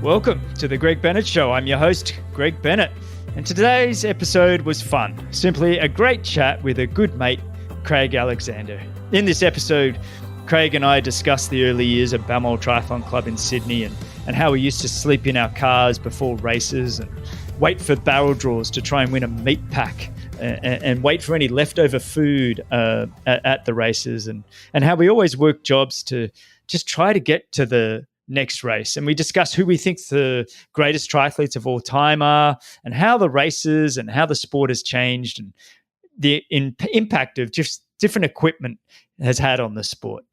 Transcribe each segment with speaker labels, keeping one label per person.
Speaker 1: Welcome to the Greg Bennett Show. I'm your host, Greg Bennett, and today's episode was fun. Simply a great chat with a good mate, Craig Alexander. In this episode, Craig and I discussed the early years of Balmoral Triathlon Club in Sydney and how we used to sleep in our cars before races and wait for barrel draws to try and win a meat pack and wait for any leftover food at the races and how we always work jobs to just try to get to the next race. And we discuss who we think the greatest triathletes of all time are and how the races and how the sport has changed and the impact of just different equipment has had on the sport.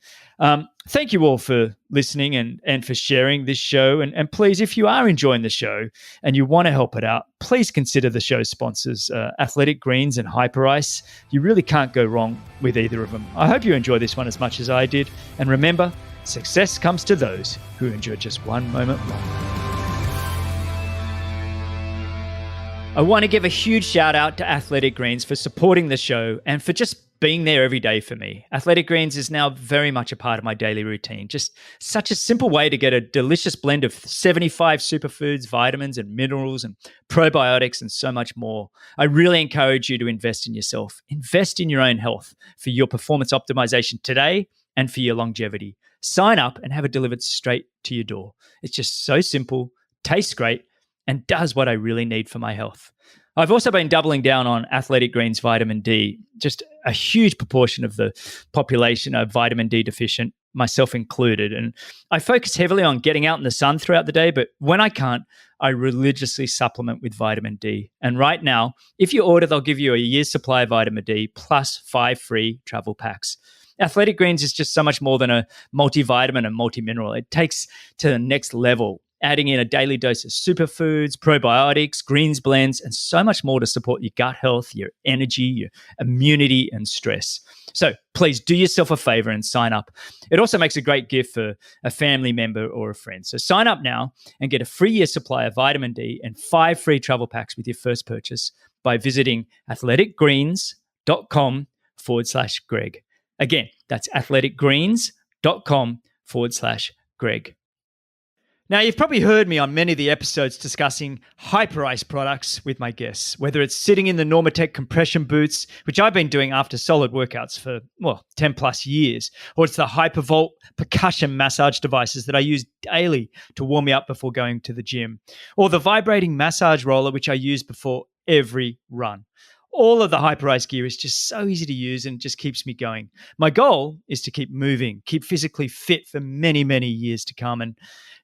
Speaker 1: Thank you all for listening and for sharing this show. And please, if you are enjoying the show and you want to help it out, please consider the show's sponsors, Athletic Greens and Hyperice. You really can't go wrong with either of them. I hope you enjoy this one as much as I did. And remember, success comes to those who endure just one moment longer. I want to give a huge shout out to Athletic Greens for supporting the show and for just being there every day for me. Athletic Greens is now very much a part of my daily routine. Just such a simple way to get a delicious blend of 75 superfoods, vitamins and minerals and probiotics and so much more. I really encourage you to invest in yourself. Invest in your own health for your performance optimization today and for your longevity. Sign up and have it delivered straight to your door. It's just so simple, tastes great, and does what I really need for my health. I've also been doubling down on Athletic Greens vitamin D. Just a huge proportion of the population are vitamin D deficient, myself included. And I focus heavily on getting out in the sun throughout the day, but when I can't, I religiously supplement with vitamin D. And right now, if you order, they'll give you a year's supply of vitamin D plus 5 free travel packs. Athletic Greens is just so much more than a multivitamin and multimineral. It takes to the next level, adding in a daily dose of superfoods, probiotics, greens blends, and so much more to support your gut health, your energy, your immunity, and stress. So please do yourself a favor and sign up. It also makes a great gift for a family member or a friend. So sign up now and get a free year supply of vitamin D and 5 free travel packs with your first purchase by visiting athleticgreens.com/Greg. Again, that's athleticgreens.com/Greg. Now, you've probably heard me on many of the episodes discussing Hyperice products with my guests, whether it's sitting in the Normatec compression boots, which I've been doing after solid workouts for, 10 plus years, or it's the Hypervolt percussion massage devices that I use daily to warm me up before going to the gym, or the vibrating massage roller, which I use before every run. All of the Hyperice gear is just so easy to use and just keeps me going. My goal is to keep moving, keep physically fit for many, many years to come. And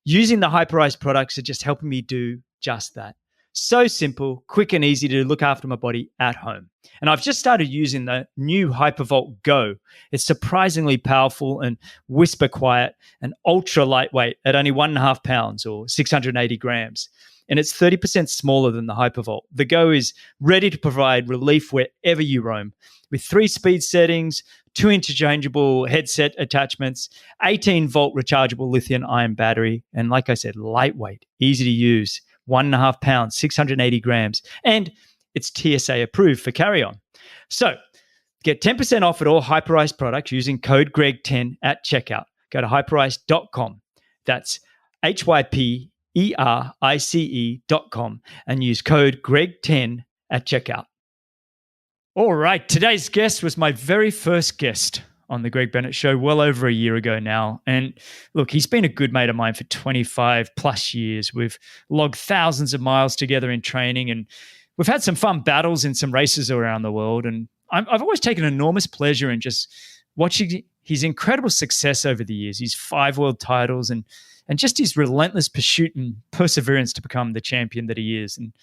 Speaker 1: using the Hyperice products are just helping me do just that. So simple, quick and easy to look after my body at home. And I've just started using the new Hypervolt Go. It's surprisingly powerful and whisper quiet and ultra lightweight at only 1.5 pounds or 680 grams. And it's 30% smaller than the Hypervolt. The Go is ready to provide relief wherever you roam with 3 speed settings, 2 interchangeable headset attachments, 18-volt rechargeable lithium-ion battery, and like I said, lightweight, easy to use, 1.5 pounds, 680 grams, and it's TSA approved for carry-on. So get 10% off at all Hyperice products using code GREG10 at checkout. Go to hyperice.com. That's HYPERICE.com and use code GREG10 at checkout. All right, today's guest was my very first guest on the Greg Bennett Show well over a year ago now. And look, he's been a good mate of mine for 25 plus years. We've logged thousands of miles together in training and we've had some fun battles in some races around the world. And I've always taken enormous pleasure in just watching his incredible success over the years, his 5 world titles and just his relentless pursuit and perseverance to become the champion that he is. And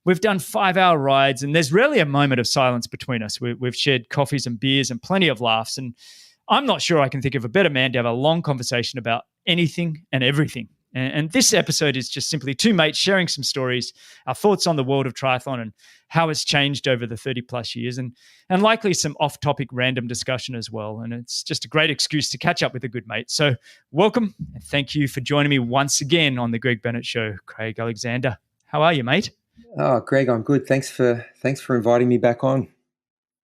Speaker 1: we've done 5-hour rides, and there's rarely a moment of silence between us. We've shared coffees and beers and plenty of laughs. And I'm not sure I can think of a better man to have a long conversation about anything and everything. And this episode is just simply 2 mates sharing some stories, our thoughts on the world of triathlon and how it's changed over the 30 plus years, and likely some off-topic random discussion as well. And it's just a great excuse to catch up with a good mate. So welcome and thank you for joining me once again on the Greg Bennett Show, Craig Alexander. How are you, mate?
Speaker 2: Oh, Greg, I'm good. Thanks for inviting me back on.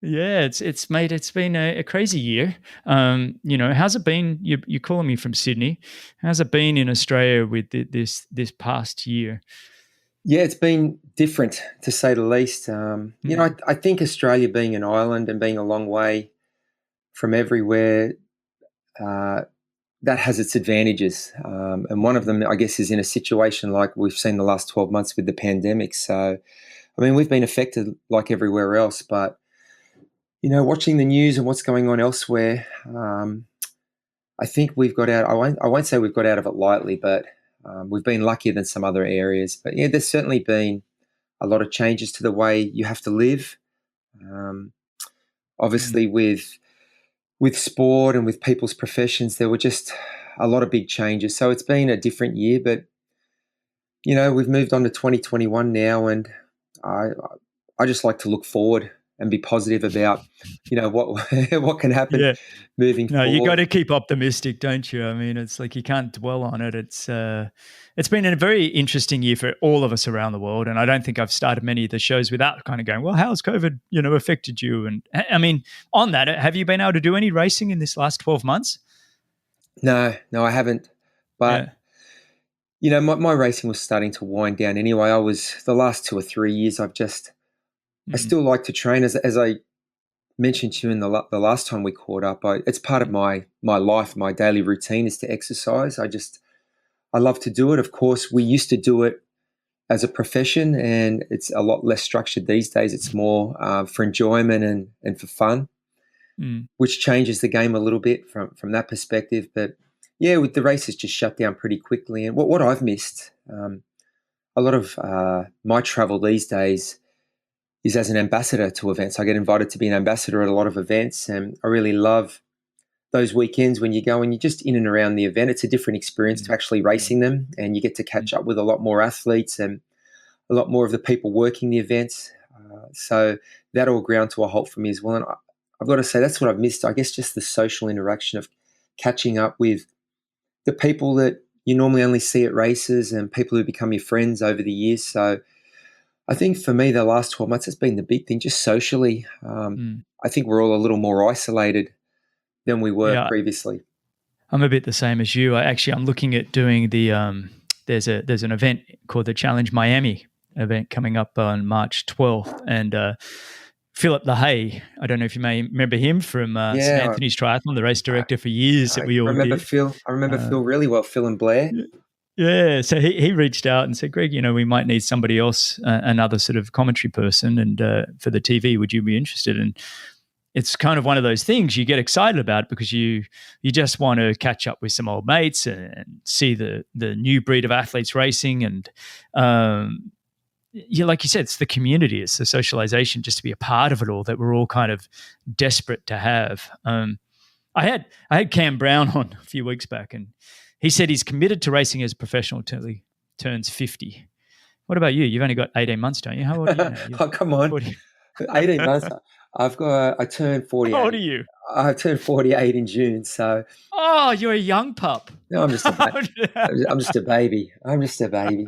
Speaker 1: Yeah, it's been a crazy year. How's it been? You're calling me from Sydney. How's it been in Australia with this past year?
Speaker 2: Yeah, it's been different to say the least.
Speaker 1: Mm,
Speaker 2: I think Australia being an island and being a long way from everywhere, uh, that has its advantages. And one of them, I guess, is in a situation like we've seen the last 12 months with the pandemic. So, I mean, we've been affected like everywhere else, but, watching the news and what's going on elsewhere, I think we've got out. I won't say we've got out of it lightly, but we've been luckier than some other areas. But yeah, there's certainly been a lot of changes to the way you have to live. Um,
Speaker 1: mm,
Speaker 2: Obviously, with sport and with people's professions, there were just a lot of big changes. So it's been a different year, but we've moved on to 2021 now, and I I just like to look forward and be positive about what what can happen
Speaker 1: yeah.
Speaker 2: moving
Speaker 1: No, you got
Speaker 2: forward.
Speaker 1: to keep optimistic, don't you? I mean, it's like you can't dwell on it. It's been a very interesting year for all of us around the world, and I don't think I've started many of the shows without kind of going, "Well, how's COVID, affected you?" And I mean, on that, have you been able to do any racing in this last 12 months?
Speaker 2: No, no, I haven't. But
Speaker 1: Yeah.
Speaker 2: my racing was starting to wind down anyway. I was the last 2 or 3 years. I
Speaker 1: Mm,
Speaker 2: still like to train as I mentioned to you in the last time we caught up. It's part of my life, my daily routine is to exercise. I love to do it. Of course, we used to do it as a profession, and it's a lot less structured these days. It's more for enjoyment and for fun,
Speaker 1: mm,
Speaker 2: which changes the game a little bit from that perspective. But yeah, with the races just shut down pretty quickly, and what I've missed, a lot of my travel these days is as an ambassador to events. I get invited to be an ambassador at a lot of events, and I really love those weekends when you go and you're just in and around the event. It's a different experience to
Speaker 1: mm,
Speaker 2: actually
Speaker 1: mm,
Speaker 2: racing them, and you get to
Speaker 1: mm.
Speaker 2: catch up with a lot more athletes and a lot more of the people working the events. So that all ground to a halt for me as well. And I've got to say, that's what I've missed. I guess just the social interaction of catching up with the people that you normally only see at races and people who become your friends over the years. So I think for me, the last 12 months has been the big thing, just socially.
Speaker 1: Mm.
Speaker 2: I think we're all a little more isolated than we were
Speaker 1: Yeah,
Speaker 2: previously.
Speaker 1: I'm a bit the same as you. I'm looking at doing there's an event called the Challenge Miami event coming up on March 12th, and Philip LaHaye, I don't know if you may remember him from St
Speaker 2: Yeah,
Speaker 1: Anthony's Triathlon, the race
Speaker 2: I,
Speaker 1: director for years that
Speaker 2: I
Speaker 1: we all
Speaker 2: remember
Speaker 1: did.
Speaker 2: Phil. I remember
Speaker 1: Uh,
Speaker 2: Phil really well. Phil and Blair.
Speaker 1: yeah, so he reached out and said, Greg, we might need somebody else, another sort of commentary person, and for the TV, would you be interested? And it's kind of one of those things you get excited about because you just want to catch up with some old mates and see the new breed of athletes racing, and like you said, it's the community, it's the socialization, just to be a part of it all that we're all kind of desperate to have. I had Cam Brown on a few weeks back, and he said he's committed to racing as a professional until he turns 50. What about you? You've only got 18 months, don't you? How old are you now? You're
Speaker 2: Oh, come on.
Speaker 1: 40.
Speaker 2: 18 months. I turned
Speaker 1: How old are
Speaker 2: 48.
Speaker 1: you?
Speaker 2: I turned 48 in June. So
Speaker 1: Oh, you're a young pup.
Speaker 2: no, I'm just a baby. I'm just a baby.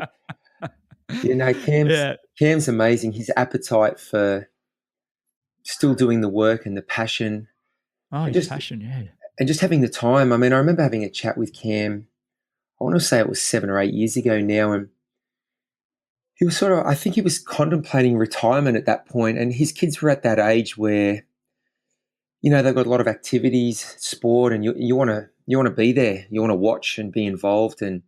Speaker 2: Cam's
Speaker 1: Yeah.
Speaker 2: Cam's amazing. His appetite for still doing the work and the passion
Speaker 1: Oh,
Speaker 2: and
Speaker 1: his
Speaker 2: just
Speaker 1: passion. Yeah.
Speaker 2: having the time. I mean, I remember having a chat with Cam. I want to say it was 7 or 8 years ago now, and he was I think he was contemplating retirement at that point, and his kids were at that age where they've got a lot of activities, sport, and you want to be there, you want to watch and be involved. And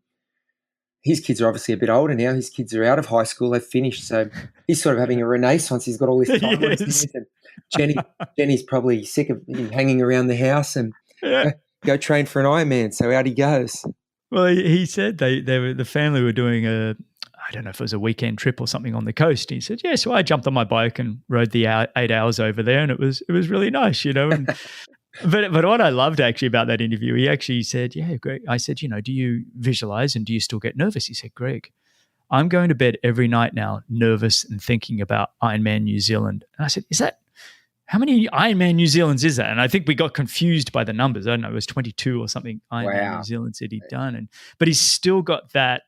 Speaker 2: his kids are obviously a bit older now. His kids are out of high school; they've finished, so he's sort of having a renaissance. He's got all this time on his
Speaker 1: Yes.
Speaker 2: hands, and Jenny's probably sick of him hanging around the house and
Speaker 1: Yeah.
Speaker 2: go, go train for an Ironman. So out he goes.
Speaker 1: Well, he said the family were doing I don't know if it was a weekend trip or something on the coast. He said, yeah, so I jumped on my bike and rode the 8 hours over there, and it was really nice. And but what I loved actually about that interview, he actually said, yeah, Greg. I said, do you visualize and do you still get nervous? He said, Greg, I'm going to bed every night now, nervous and thinking about Ironman New Zealand. And I said, is that how many Ironman New Zealands is that? And I think we got confused by the numbers. I don't know, it was 22 or something Ironman New
Speaker 2: Wow.
Speaker 1: Zealand said he'd done. But he's still got that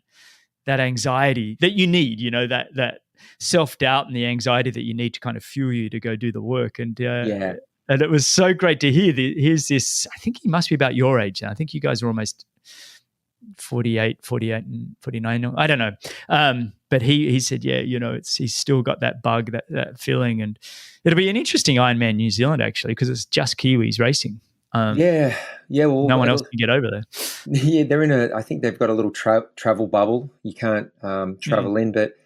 Speaker 1: anxiety that you need, that self-doubt and the anxiety that you need to kind of fuel you to go do the work.
Speaker 2: Yeah.
Speaker 1: And it was so great to hear. Here's this, I think he must be about your age now. I think you guys are almost 48 and 49. I don't know. But he said, yeah, he's still got that bug, that feeling. And it'll be an interesting Ironman New Zealand, actually, because it's just Kiwis racing.
Speaker 2: Yeah. Well,
Speaker 1: no one else can get over there.
Speaker 2: Yeah, I think they've got a little travel bubble. You can't travel in, but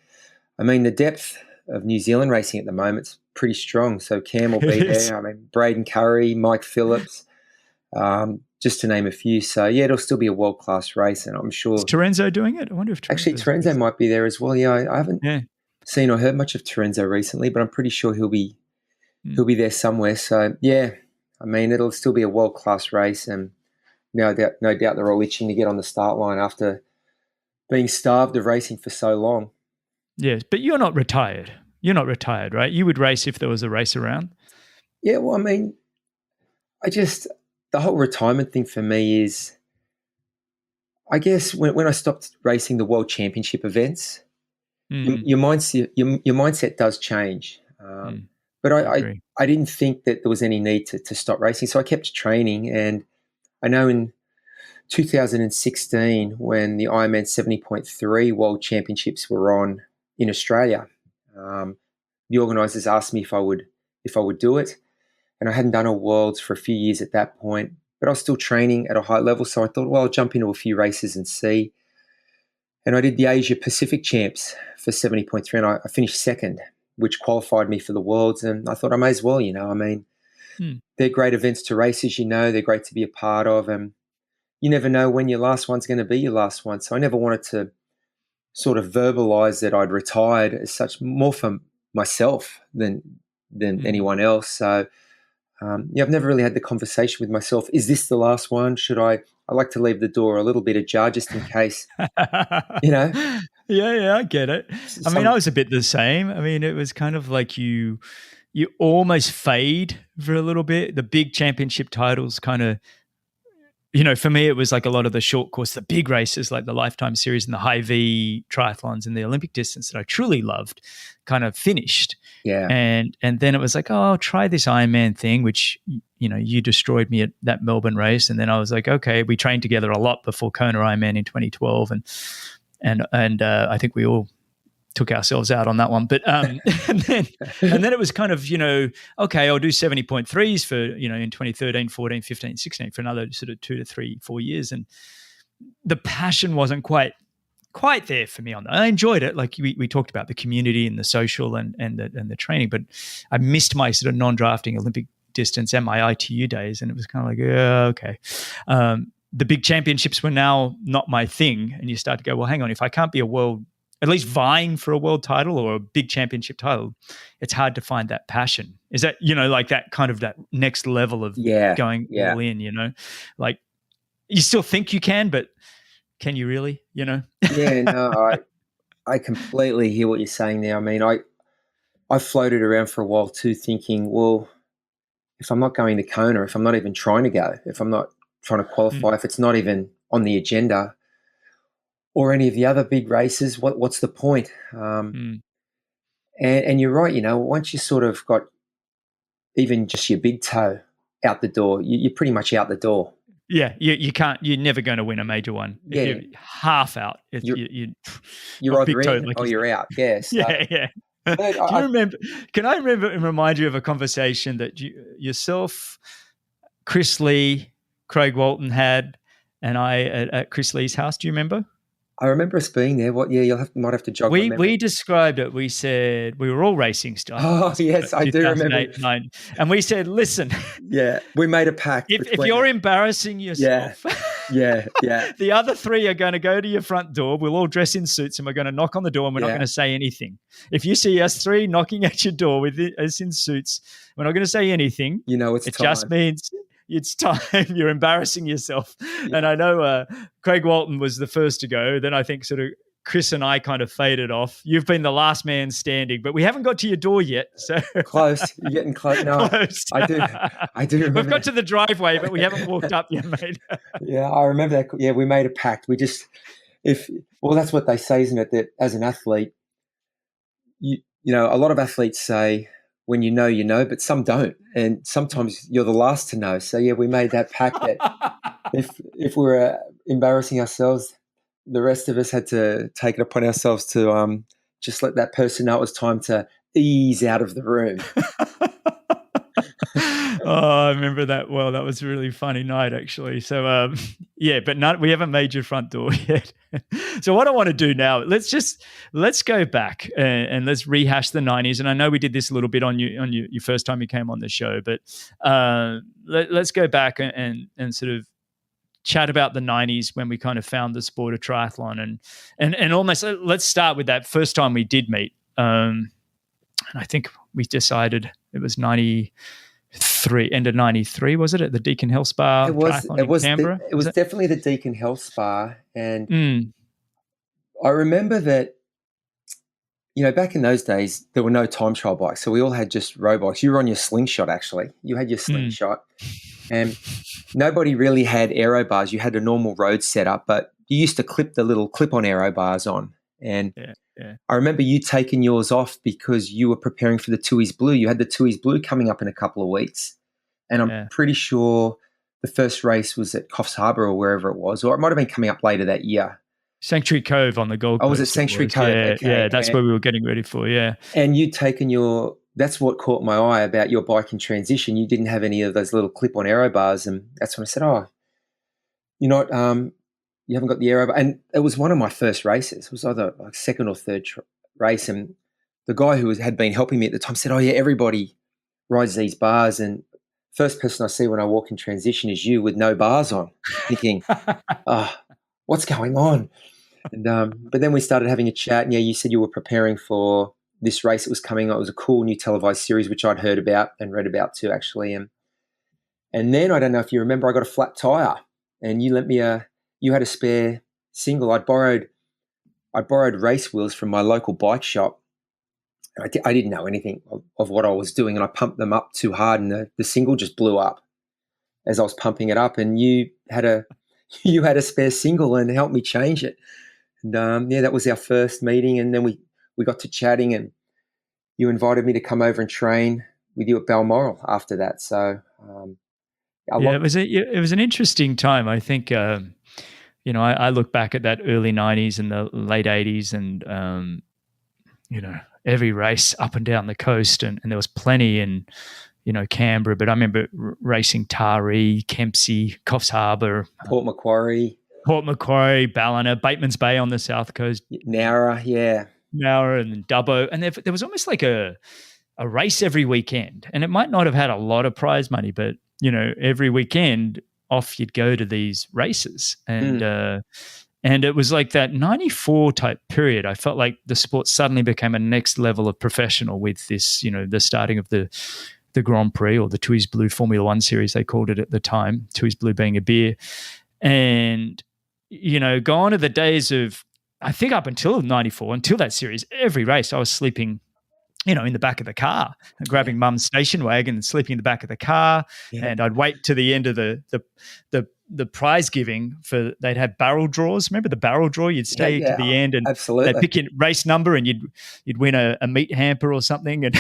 Speaker 2: I mean, the depth of New Zealand racing at the moment is pretty strong. So Cam will be there. I mean, Braden Currie, Mike Phillips, just to name a few. So yeah, it'll still be a world-class race, and I'm sure.
Speaker 1: Is Terenzo doing it? I wonder if
Speaker 2: Terenzo might be there as well. Yeah, I haven't seen or heard much of Terenzo recently, but I'm pretty sure he'll be there somewhere. So yeah, I mean, it'll still be a world-class race, and no doubt they're all itching to get on the start line after being starved of racing for so long.
Speaker 1: Yes, but you're not retired. You're not retired, right? You would race if there was a race around.
Speaker 2: Yeah, well, I mean, the whole retirement thing for me is, I guess when I stopped racing the World Championship events, your mindset does change. But I didn't think that there was any need to stop racing, so I kept training. And I know in 2016, when the Ironman 70.3 World Championships were on in Australia, the organisers asked me if I would do it, and I hadn't done a Worlds for a few years at that point, but I was still training at a high level. So I thought, well, I'll jump into a few races and see. And I did the Asia Pacific Champs for 70.3, and I finished second, which qualified me for the Worlds. And I thought I may as well, I mean, they're great events to race, as they're great to be a part of, and you never know when your last one's going to be your last one. So I never wanted to sort of verbalize that I'd retired as such, more for myself than anyone else. So I've never really had the conversation with myself. Is this the last one? Should I like to leave the door a little bit ajar just in case,
Speaker 1: Yeah, I get it. I mean, I was a bit the same. I mean, it was kind of like you almost fade for a little bit. The big championship titles kind of, for me, it was like a lot of the short course, the big races like the Lifetime Series and the high V triathlons and the Olympic distance that I truly loved kind of finished.
Speaker 2: Yeah.
Speaker 1: And then it was like, oh, I'll try this Ironman thing, which, you destroyed me at that Melbourne race. And then I was like, okay, we trained together a lot before Kona Ironman in 2012. And I think we all took ourselves out on that one. But and then it was kind of, okay, I'll do 70.3s for, in 2013, 14, 15, 16 for another sort of 2 to 3, 4 years. And the passion wasn't quite there for me on that. I enjoyed it. Like we talked about the community and the social and the training, but I missed my sort of non-drafting Olympic distance and my ITU days. And it was kind of like, okay. The big championships were now not my thing. And you start to go, well, hang on, if I can't be at least vying for a world title or a big championship title, it's hard to find that passion. Is that, like that kind of that next level of going all in, like you still think you can, but can you really,
Speaker 2: Yeah, no, I completely hear what you're saying there. I mean, I floated around for a while too thinking, well, if I'm not going to Kona, if I'm not even trying to go, if I'm not trying to qualify, if it's not even on the agenda, or any of the other big races, what's the point? And you're right, once you sort of got even just your big toe out the door, you're pretty much out the door.
Speaker 1: Yeah, you can't. You're never going to win a major one. If you're half out,
Speaker 2: you're either in or you're out. Yeah. So,
Speaker 1: yeah. Can I remember and remind you of a conversation that yourself, Chris Lee, Craig Walton had, and I at Chris Lee's house? Do you remember?
Speaker 2: I remember us being there. You might have to jog my memory.
Speaker 1: We described it. We said we were all racing stuff.
Speaker 2: Oh, yes, I do remember.
Speaker 1: And we said, listen.
Speaker 2: Yeah, we made a pact.
Speaker 1: If you're embarrassing yourself,
Speaker 2: yeah.
Speaker 1: the other three are going to go to your front door. We'll all dress in suits and we're going to knock on the door and we're not going to say anything. If you see us three knocking at your door with us in suits, we're not going to say anything.
Speaker 2: It
Speaker 1: just means it's time. You're embarrassing yourself. Yeah. And I know Craig Walton was the first to go. Then I think sort of Chris and I kind of faded off. You've been the last man standing, but we haven't got to your door yet. So
Speaker 2: close. You're getting close. No, close. I do remember.
Speaker 1: We've got to the driveway, but we haven't walked up yet, mate.
Speaker 2: Yeah, I remember that. Yeah, we made a pact. That's what they say, isn't it? That as an athlete, a lot of athletes say, when you know, but some don't. And sometimes you're the last to know. So, yeah, we made that pact that if we were embarrassing ourselves, the rest of us had to take it upon ourselves to just let that person know it was time to ease out of the room.
Speaker 1: Oh, I remember that well. That was a really funny night, actually. So, yeah, but we haven't made your front door yet. So, what I want to do now, let's go back and let's rehash the '90s. And I know we did this a little bit on your first time you came on the show, but let's go back and sort of chat about the '90s when we kind of found the sport of triathlon and almost let's start with that first time we did meet. And I think we decided it was end of '93, was it, at the Deacon Health Spa triathlon in Canberra?
Speaker 2: It was definitely the Deacon Health Spa. And I remember that, back in those days, there were no time trial bikes. So we all had just road bikes. You were on your slingshot, actually. You had your slingshot. And nobody really had aero bars. You had a normal road setup, but you used to clip the little clip-on aero bars on. And I remember you taking yours off because you were preparing for the Tooheys Blue. You had the Tooheys Blue coming up in a couple of weeks. And I'm pretty sure the first race was at Coffs Harbour or wherever it was, or it might have been coming up later that year.
Speaker 1: Sanctuary Cove on the Gold Coast.
Speaker 2: Oh, was it Sanctuary Cove?
Speaker 1: Yeah,
Speaker 2: okay.
Speaker 1: Yeah, that's where we were getting ready for, yeah.
Speaker 2: And you'd taken that's what caught my eye about your bike in transition. You didn't have any of those little clip-on aero bars, and that's when I said, you're not, you haven't got the aero bar. And it was one of my first races. It was either like second or third race, and the guy who had been helping me at the time said, everybody rides these bars, and first person I see when I walk in transition is you with no bars on, thinking, what's going on? And but then we started having a chat, and you said you were preparing for this race that was coming. It was a cool new televised series, which I'd heard about and read about too, actually. And then I don't know if you remember, I got a flat tire, and you lent me you had a spare single. I borrowed race wheels from my local bike shop. I didn't know anything of what I was doing, and I pumped them up too hard, and the single just blew up as I was pumping it up. And you had a spare single and helped me change it. And that was our first meeting, and then we got to chatting, and you invited me to come over and train with you at Balmoral after that. So
Speaker 1: it was an interesting time. I think I look back at that early '90s and the late '80s, and every race up and down the coast, and there was plenty in Canberra. But I remember racing Taree, Kempsey, Coffs Harbour,
Speaker 2: Port Macquarie,
Speaker 1: Ballina, Bateman's Bay on the south coast,
Speaker 2: Nowra,
Speaker 1: and Dubbo, and there was almost like a race every weekend, and it might not have had a lot of prize money, but every weekend off you'd go to these races, and it was like that 94 type period. I felt like the sport suddenly became a next level of professional with this, the starting of the Grand Prix, or the Tooheys Blue Formula One series, they called it at the time, Tooheys Blue being a beer. And, gone are the days of, I think up until 94, until that series, every race I was sleeping, in the back of the car, grabbing mum's station wagon and sleeping in the back of the car. Yeah. And I'd wait to the end of the prize giving they'd have barrel draws. Remember the barrel draw? You'd stay to the end, and
Speaker 2: absolutely,
Speaker 1: they'd pick your race number, and you'd win a meat hamper or something. And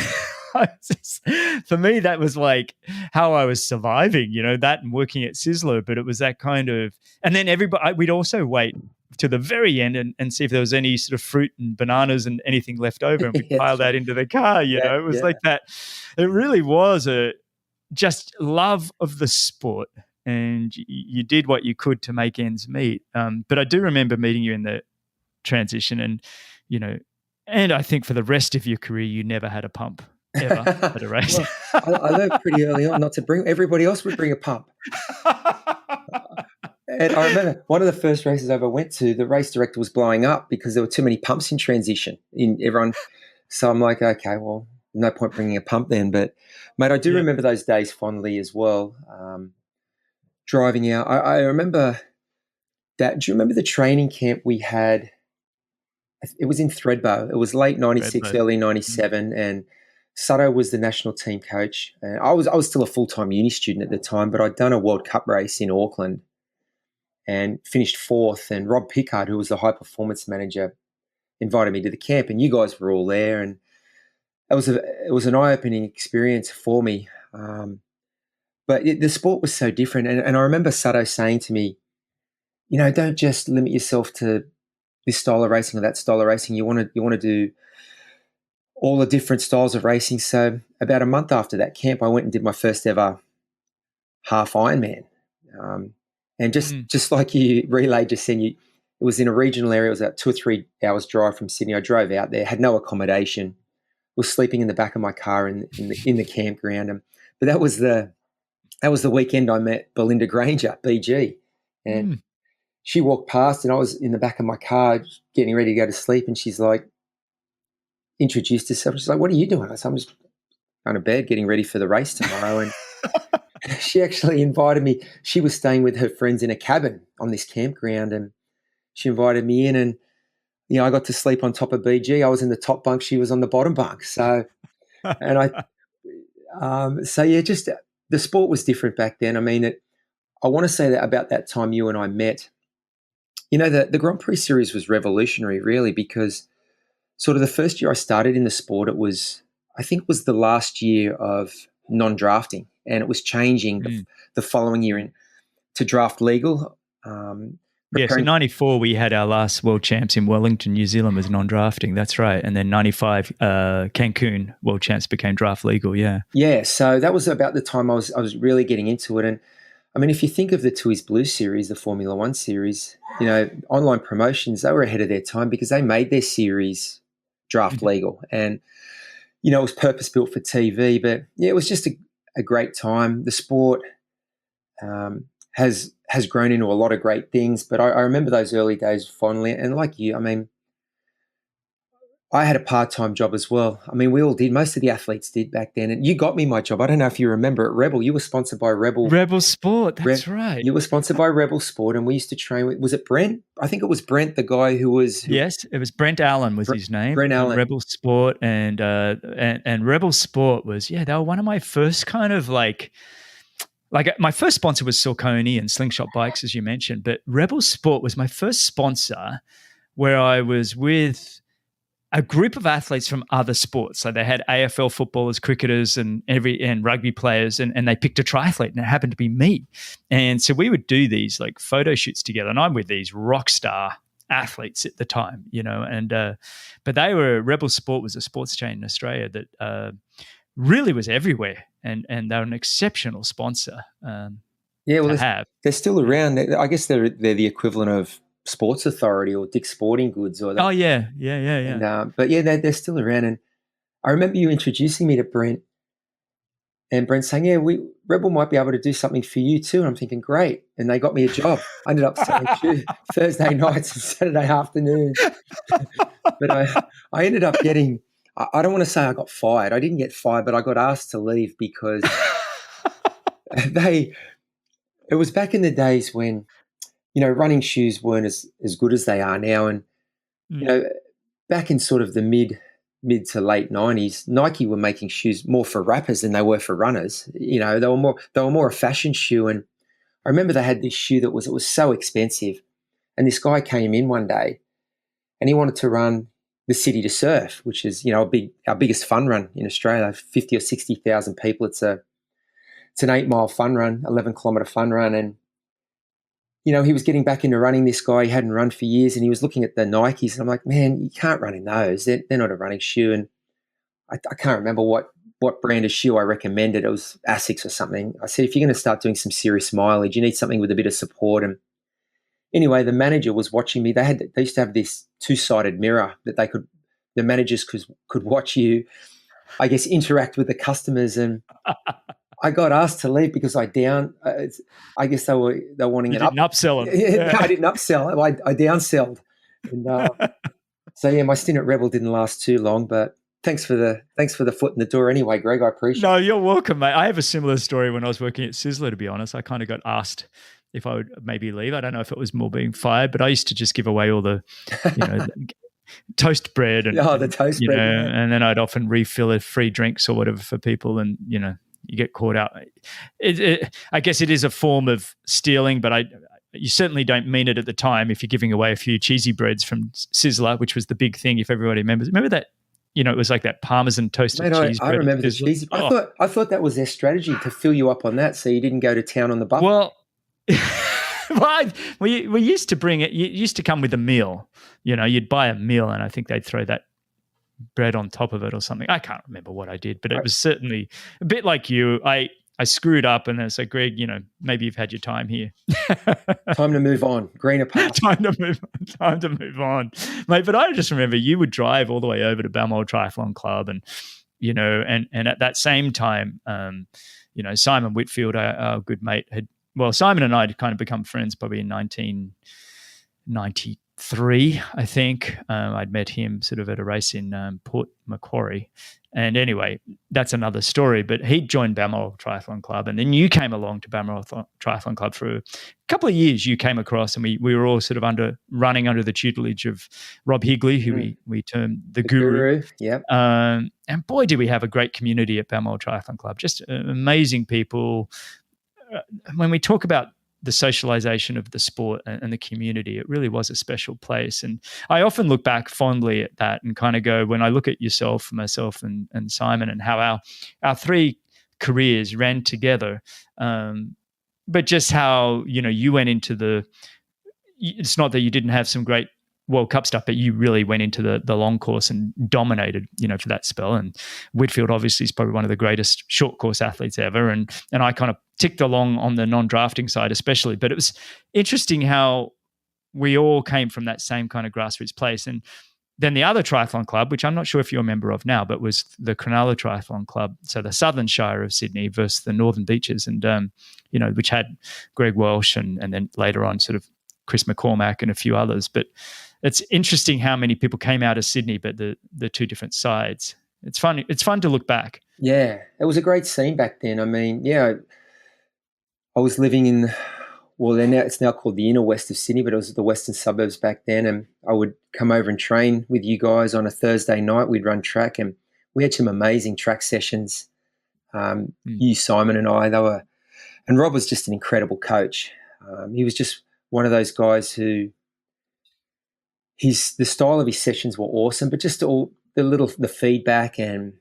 Speaker 1: for me, that was like how I was surviving, that and working at Sizzler. But it was that kind of, and then we'd also wait to the very end and see if there was any sort of fruit and bananas and anything left over, and we'd pile that into the car. It was like that. It really was just love of the sport. And you did what you could to make ends meet. But I do remember meeting you in the transition, and and I think for the rest of your career, you never had a pump ever at a race.
Speaker 2: Well, I learned pretty early on not to bring. Everybody else would bring a pump. And I remember one of the first races I ever went to, the race director was blowing up because there were too many pumps in transition in everyone. So I'm like, okay, well, no point bringing a pump then. But mate, I do remember those days fondly as well. Driving out, I remember that. Do you remember the training camp we had? It was in Thredbo. It was late '96, early '97, and Sutto was the national team coach. And I was still a full-time uni student at the time, but I'd done a World Cup race in Auckland and finished fourth. And Rob Pickard, who was the high performance manager, invited me to the camp, and you guys were all there. And it was an eye-opening experience for me. But the sport was so different. And I remember Sato saying to me, don't just limit yourself to this style of racing or that style of racing. You want to do all the different styles of racing. So about a month after that camp, I went and did my first ever half Ironman. And just like you relayed just then, it was in a regional area. It was about 2 or 3 hours drive from Sydney. I drove out there, had no accommodation, was sleeping in the back of my car in the campground. But that was the weekend I met Belinda Granger, BG, and she walked past, and I was in the back of my car getting ready to go to sleep, and she's like, introduced herself. She's like, "What are you doing?" I said, "I'm just going to bed, getting ready for the race tomorrow." And she actually invited me. She was staying with her friends in a cabin on this campground, and she invited me in, and I got to sleep on top of BG. I was in the top bunk, she was on the bottom bunk. So, and just the sport was different back then. I mean, I want to say that about that time you and I met, the Grand Prix series was revolutionary, really, because sort of the first year I started in the sport, I think it was the last year of non-drafting, and it was changing the following year to draft legal.
Speaker 1: Yes, in 94 we had our last world champs in Wellington, New Zealand was non-drafting. That's right. And then 95 Cancun world champs became draft legal. Yeah.
Speaker 2: Yeah. So that was about the time I was really getting into it. And I mean, if you think of the Tooheys Blue series, the Formula One series, online promotions, they were ahead of their time because they made their series draft legal, and it was purpose built for TV. But yeah, it was just a great time. The sport has grown into a lot of great things, but I remember those early days fondly. And like you, I mean, I had a part-time job as well. I mean, we all did. Most of the athletes did back then. And you got me my job. I don't know if you remember at Rebel. You were sponsored by Rebel.
Speaker 1: Rebel Sport, that's right.
Speaker 2: You were sponsored by Rebel Sport, and we used to train with, was it Brent? I think it was Brent, the guy who was...
Speaker 1: Yes, it was Brent Allen was his name.
Speaker 2: Brent Allen.
Speaker 1: Rebel Sport. And Rebel Sport was, they were one of my first kind of like my first sponsor was Saucony and Slingshot Bikes, as you mentioned, but Rebel Sport was my first sponsor where I was with a group of athletes from other sports. So they had AFL footballers, cricketers, and rugby players, and they picked a triathlete, and it happened to be me. And so we would do these like photo shoots together, and I'm with these rock star athletes at the time, but Rebel Sport was a sports chain in Australia that really was everywhere, and they're an exceptional sponsor.
Speaker 2: They're still around. I guess they're the equivalent of Sports Authority or Dick's Sporting Goods or that.
Speaker 1: Oh yeah.
Speaker 2: And, but yeah, they're still around. And I remember you introducing me to Brent, and Brent saying, "Yeah, Rebel might be able to do something for you too." And I'm thinking, great. And they got me a job. I ended up selling Thursday nights and Saturday afternoons. But I ended up getting. I don't want to say I got fired. I didn't get fired, but I got asked to leave because it was back in the days when, running shoes weren't as good as they are now. And, back in sort of the mid to late 90s, Nike were making shoes more for rappers than they were for runners. They were more a fashion shoe. And I remember they had this shoe it was so expensive. And this guy came in one day and he wanted to run the City to Surf, which is, our biggest fun run in Australia, 50 or 60,000 people. It's an 8-mile fun run, 11-kilometre fun run. And, he was getting back into running, this guy. He hadn't run for years, and he was looking at the Nikes, and I'm like, man, you can't run in those. They're not a running shoe. And I can't remember what brand of shoe I recommended. It was Asics or something. I said, if you're going to start doing some serious mileage, you need something with a bit of support. And anyway, the manager was watching me. They used to have this 2-sided mirror that the managers could watch you, I guess, interact with the customers. And I got asked to leave because I guess they were wanting
Speaker 1: an upsell.
Speaker 2: No, I didn't upsell. I downselled. And so yeah, my stint at Rebel didn't last too long, but thanks for the foot in the door anyway, Greg. I appreciate it.
Speaker 1: No, you're welcome, mate. I have a similar story when I was working at Sizzler, to be honest. I kind of got asked if I would maybe leave. I don't know if it was more being fired, but I used to just give away all the, toast bread and
Speaker 2: the toast bread,
Speaker 1: and then I'd often refill free drinks or whatever for people, and you get caught out. I guess it is a form of stealing, but you certainly don't mean it at the time if you're giving away a few cheesy breads from Sizzler, which was the big thing. If everybody remembers, remember that it was like that Parmesan toasted
Speaker 2: Mate,
Speaker 1: cheese
Speaker 2: I
Speaker 1: bread.
Speaker 2: remember the cheesy. I thought that was their strategy to fill you up on that, so you didn't go to town on the buffet.
Speaker 1: Well, we used to bring it. It used to come with a meal. You'd buy a meal, and I think they'd throw that bread on top of it or something. I can't remember what I did, but it was certainly a bit like you. I screwed up, and it's like, Greg, maybe you've had your time here.
Speaker 2: Time to move on. Greener path.
Speaker 1: Time to move on, mate. But I just remember you would drive all the way over to Balmoral Triathlon Club, and and at that same time, Simon Whitfield, our good mate, Simon and I had kind of become friends probably in 1993, I think. I'd met him sort of at a race in Port Macquarie. And anyway, that's another story. But he'd joined Balmoral Triathlon Club, and then you came along to Balmoral Triathlon Club for a couple of years. You came across, and we were all sort of running under the tutelage of Rob Higley, who we termed the guru.
Speaker 2: Yep.
Speaker 1: And boy, did we have a great community at Balmoral Triathlon Club. Just amazing people. When we talk about the socialization of the sport and the community, it really was a special place. And I often look back fondly at that and kind of go, when I look at yourself, myself and Simon, and how our three careers ran together, but just how, you went into it's not that you didn't have some great World Cup stuff, but you really went into the long course and dominated, for that spell. And Whitfield obviously is probably one of the greatest short course athletes ever. And I kind of ticked along on the non-drafting side especially. But it was interesting how we all came from that same kind of grassroots place. And then the other triathlon club, which I'm not sure if you're a member of now, but was the Cronulla Triathlon Club. So the Southern Shire of Sydney versus the Northern Beaches, and which had Greg Welsh and then later on sort of Chris McCormack and a few others. But it's interesting how many people came out of Sydney, but the two different sides. It's fun. It's fun to look back.
Speaker 2: Yeah, it was a great scene back then. I mean, I was living in, it's now called the inner west of Sydney, but it was the western suburbs back then. And I would come over and train with you guys on a Thursday night. We'd run track, and we had some amazing track sessions. You, Simon, and I. And Rob was just an incredible coach. He was just one of those guys who. The style of his sessions were awesome, but just all the feedback, and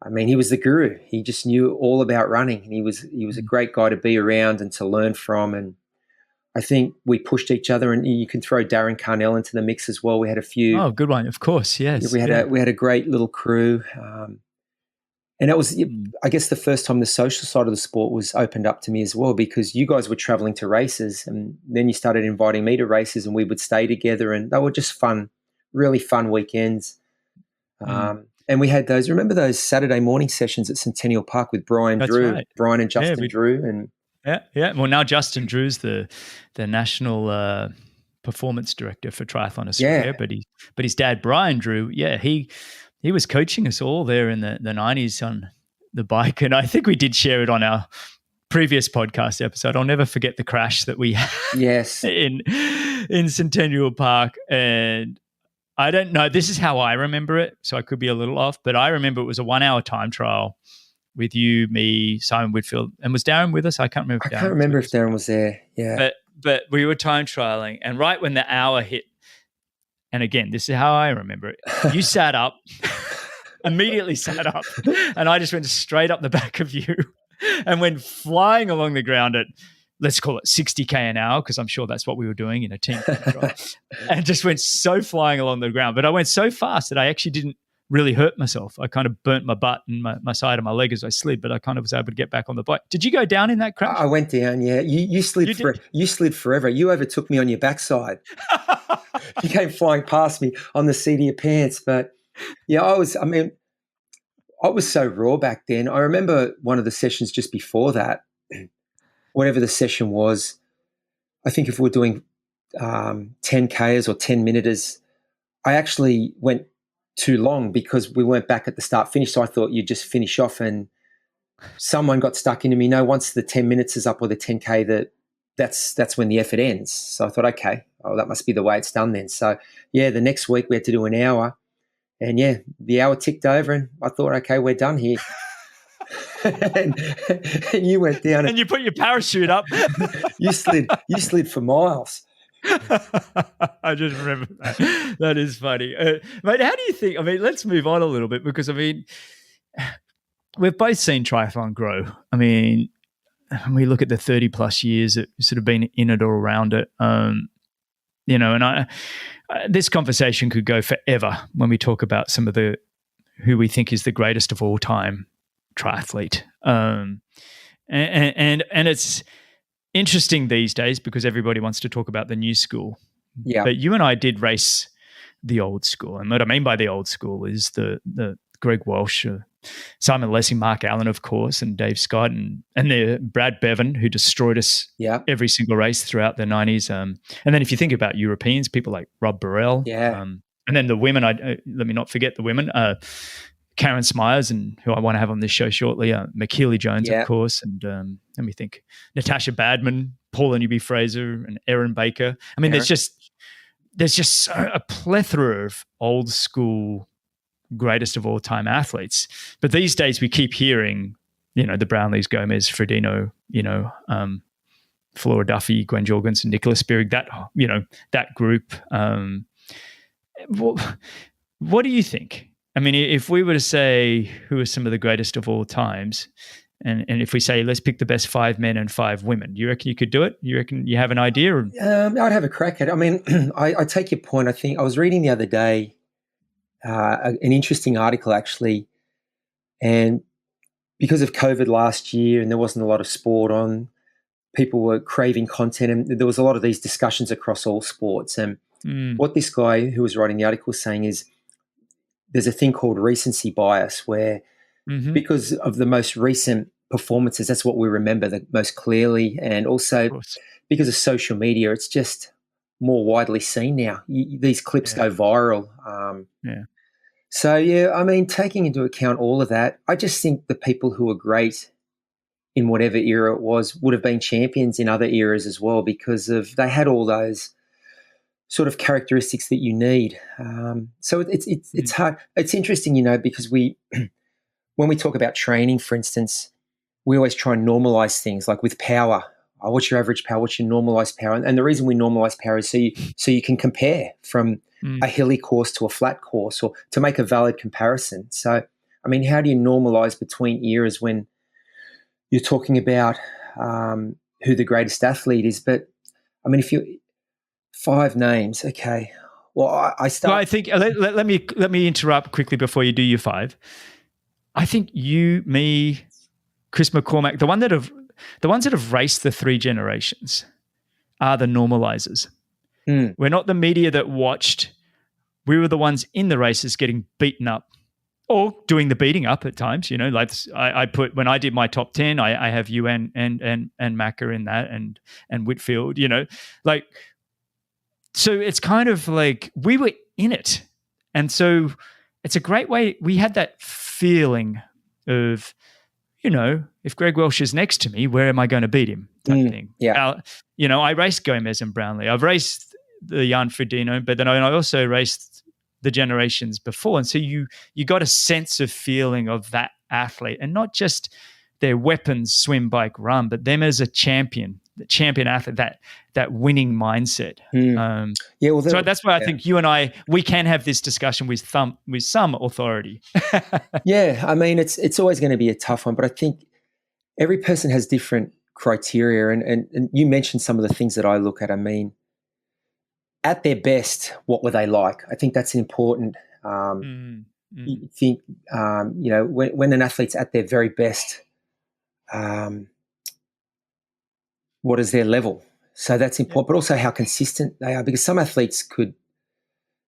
Speaker 2: I mean, he was the guru. He just knew all about running, and he was a great guy to be around and to learn from. And I think we pushed each other, and you can throw Darren Carnell into the mix as well. We had a few.
Speaker 1: Oh, good one, of course, yes.
Speaker 2: We had a great little crew, and it was, I guess, the first time the social side of the sport was opened up to me as well, because you guys were traveling to races, and then you started inviting me to races, and we would stay together, and they were just fun, really fun weekends. And we had remember those Saturday morning sessions at Centennial Park with Brian Drew,
Speaker 1: right.
Speaker 2: Brian and Justin Drew. And
Speaker 1: yeah. Well, now Justin Drew's the national performance director for Triathlon Australia, but his dad, Brian Drew, he was coaching us all there in the 90s on the bike. And I think we did share it on our previous podcast episode. I'll never forget the crash that we had in Centennial Park. And I don't know, this is how I remember it, so I could be a little off, but I remember it was a 1 hour time trial with you, me, Simon Whitfield. And was Darren with us? I can't remember.
Speaker 2: I can't remember if Darren was there. Yeah.
Speaker 1: But we were time trialing, and right when the hour hit, and again, this is how I remember it, you sat up, immediately sat up, and I just went straight up the back of you and went flying along the ground at, let's call it 60K an hour, because I'm sure that's what we were doing in a team control, and just went so flying along the ground. But I went so fast that I actually didn't really hurt myself. I kind of burnt my butt and my side of my leg as I slid, but I kind of was able to get back on the bike. Did you go down in that crash?
Speaker 2: I went down, yeah. You slid you slid forever. You overtook me on your backside. You came flying past me on the seat of your pants. But yeah, I was so raw back then. I remember one of the sessions just before that, whatever the session was, I think if we're doing 10Ks or 10 minuters, I actually went too long because we weren't back at the start finish. So I thought you'd just finish off, and someone got stuck into me. No, once the 10 minutes is up or the 10K, that's when the effort ends. So I thought, okay, that must be the way it's done then. So yeah, the next week we had to do an hour, and yeah, the hour ticked over, and I thought, okay, we're done here. and you went down,
Speaker 1: and you put your parachute up.
Speaker 2: You slid for miles.
Speaker 1: I just remember that. That is funny. Mate, how do you think? I mean, let's move on a little bit because, I mean, we've both seen triathlon grow. I mean, we look at the 30 plus years that sort of been in it or around it. And this conversation could go forever when we talk about some of the who we think is the greatest of all time triathlete. And it's interesting these days because everybody wants to talk about the new school.
Speaker 2: Yeah.
Speaker 1: But you and I did race the old school. And what I mean by the old school is the Greg Walsh, Simon Lessing, Mark Allen, of course, and Dave Scott, and the Brad Bevan, who destroyed us every single race throughout the 90s. And then if you think about Europeans, people like Rob Burrell. And then the women, let me not forget the women, Karen Smyers, and who I want to have on this show shortly, McKeely Jones, of course, and let me think, Natasha Badman, Paula Newby-Fraser, and Erin Baker. I mean, there's just a plethora of old school greatest of all time athletes. But these days we keep hearing, the Brownlees, Gomez, Frodeno, Flora Duffy, Gwen Jorgensen, Nicholas Spierig, that group. What do you think? I mean, if we were to say who are some of the greatest of all times, and if we say let's pick the best 5 men and 5 women, do you reckon you could do it? You reckon you have an idea?
Speaker 2: I'd have a crack at it. I mean, I take your point. I think I was reading the other day an interesting article actually, and because of COVID last year and there wasn't a lot of sport on, people were craving content, and there was a lot of these discussions across all sports. And what this guy who was writing the article was saying is there's a thing called recency bias where because of the most recent performances, that's what we remember the most clearly. And also because of social media, it's just more widely seen now. These clips go viral. So, I mean, taking into account all of that, I just think the people who are great in whatever era it was would have been champions in other eras as well because they had all those sort of characteristics that you need. So it's hard. It's interesting, because when we talk about training, for instance, we always try and normalize things like with power. What's your average power? What's your normalized power? And the reason we normalize power is so you can compare from a hilly course to a flat course or to make a valid comparison. So, I mean, how do you normalize between eras when you're talking about who the greatest athlete is? But, I mean, 5 names, okay. Well, I start.
Speaker 1: Well, I think let me interrupt quickly before you do your 5. I think you, me, Chris McCormack, the ones that have raced the 3 generations are the normalizers. We're not the media that watched. We were the ones in the races getting beaten up or doing the beating up at times. Like I put, when I did my top 10, I have you and Macca in that and Whitfield, like, so it's kind of like we were in it. And so it's a great way. We had that feeling of, if Greg Welsh is next to me, where am I going to beat him? Type thing. Yeah. I raced Gomez and Brownlee. I've raced the Jan Frodeno, but then I also raced the generations before. And so you got a sense of feeling of that athlete and not just their weapons, swim, bike, run, but them as a champion, the champion athlete, that winning mindset. So that's why I think you and we can have this discussion with some authority.
Speaker 2: Yeah, I mean, it's always going to be a tough one, but I think every person has different criteria. And you mentioned some of the things that I look at. I mean, at their best, what were they like? I think that's important. You think, when an athlete's at their very best, what is their level? So that's important, but also how consistent they are, because some athletes could,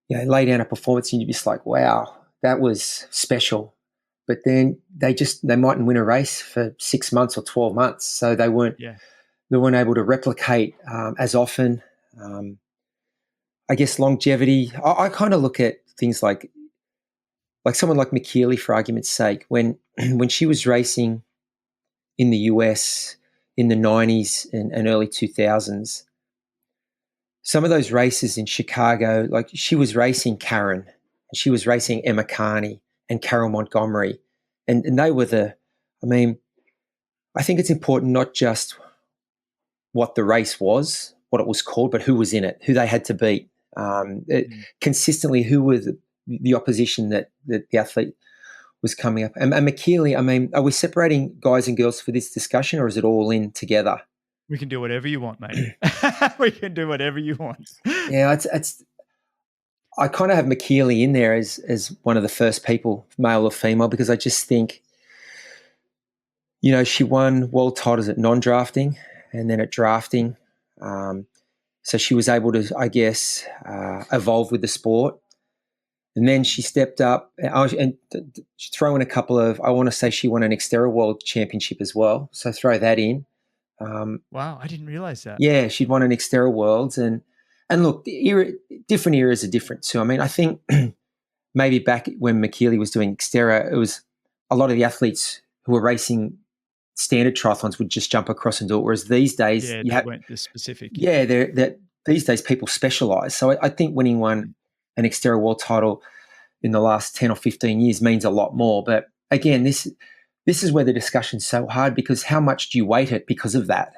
Speaker 2: lay down a performance and you're just like, wow, that was special. But then they mightn't win a race for 6 months or 12 months. So they weren't able to replicate as often. I guess longevity, I kind of look at things like someone like McKeely, for argument's sake, when she was racing in the US in the 90s and early 2000s, some of those races in Chicago, like she was racing Karen, and she was racing Emma Carney and Carol Montgomery, and they were I think it's important not just what the race was, what it was called, but who was in it, who they had to beat. Consistently, who were the opposition that the athlete was coming up. And McKeely, I mean, are we separating guys and girls for this discussion, or is it all in together?
Speaker 1: We can do whatever you want, mate. We can do whatever you want.
Speaker 2: Yeah, it's. I kind of have McKeely in there as one of the first people, male or female, because I just think, you know, she won world titles at non-drafting and then at drafting. So she was able to, I guess, evolve with the sport. And then she stepped up and throw in a couple of, I want to say she won an Xterra World Championship as well. So throw that in.
Speaker 1: Wow, I didn't realize that.
Speaker 2: Yeah, she'd won an Xterra Worlds. And look, different eras are different too. I mean, I think maybe back when McKeely was doing Xterra, it was a lot of the athletes who were racing standard triathlons would just jump across and do it. Whereas these days,
Speaker 1: weren't this specific.
Speaker 2: Yeah, these days people specialize. So I think winning an Xterra World title in the last 10 or 15 years means a lot more. But again, this is where the discussion's so hard, because how much do you weight it because of that?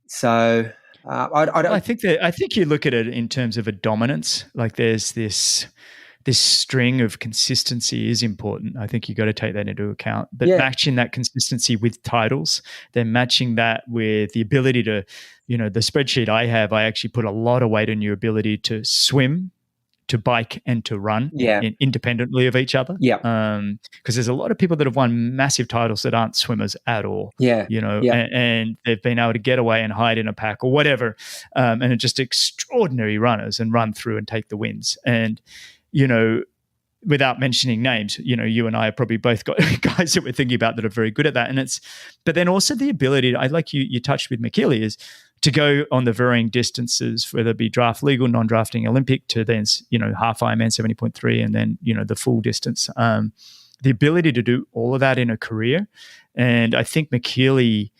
Speaker 2: So I
Speaker 1: think you look at it in terms of a dominance. Like there's this string of consistency is important. I think you got to take that into account. But matching that consistency with titles, then matching that with the ability to, you know, the spreadsheet I have, I actually put a lot of weight on your ability to swim, to bike, and to run independently of each other.
Speaker 2: Yeah.
Speaker 1: Because there's a lot of people that have won massive titles that aren't swimmers at all.
Speaker 2: Yeah.
Speaker 1: You know, and they've been able to get away and hide in a pack or whatever. And are just extraordinary runners and run through and take the wins. And, you know, without mentioning names, you know, you and I have probably both got guys that we're thinking about that are very good at that. But then also the ability to, I like you touched with McKeely, is to go on the varying distances, whether it be draft legal, non-drafting Olympic, to then, you know, half Ironman 70.3 and then, you know, the full distance. The ability to do all of that in a career. And I think McKeely,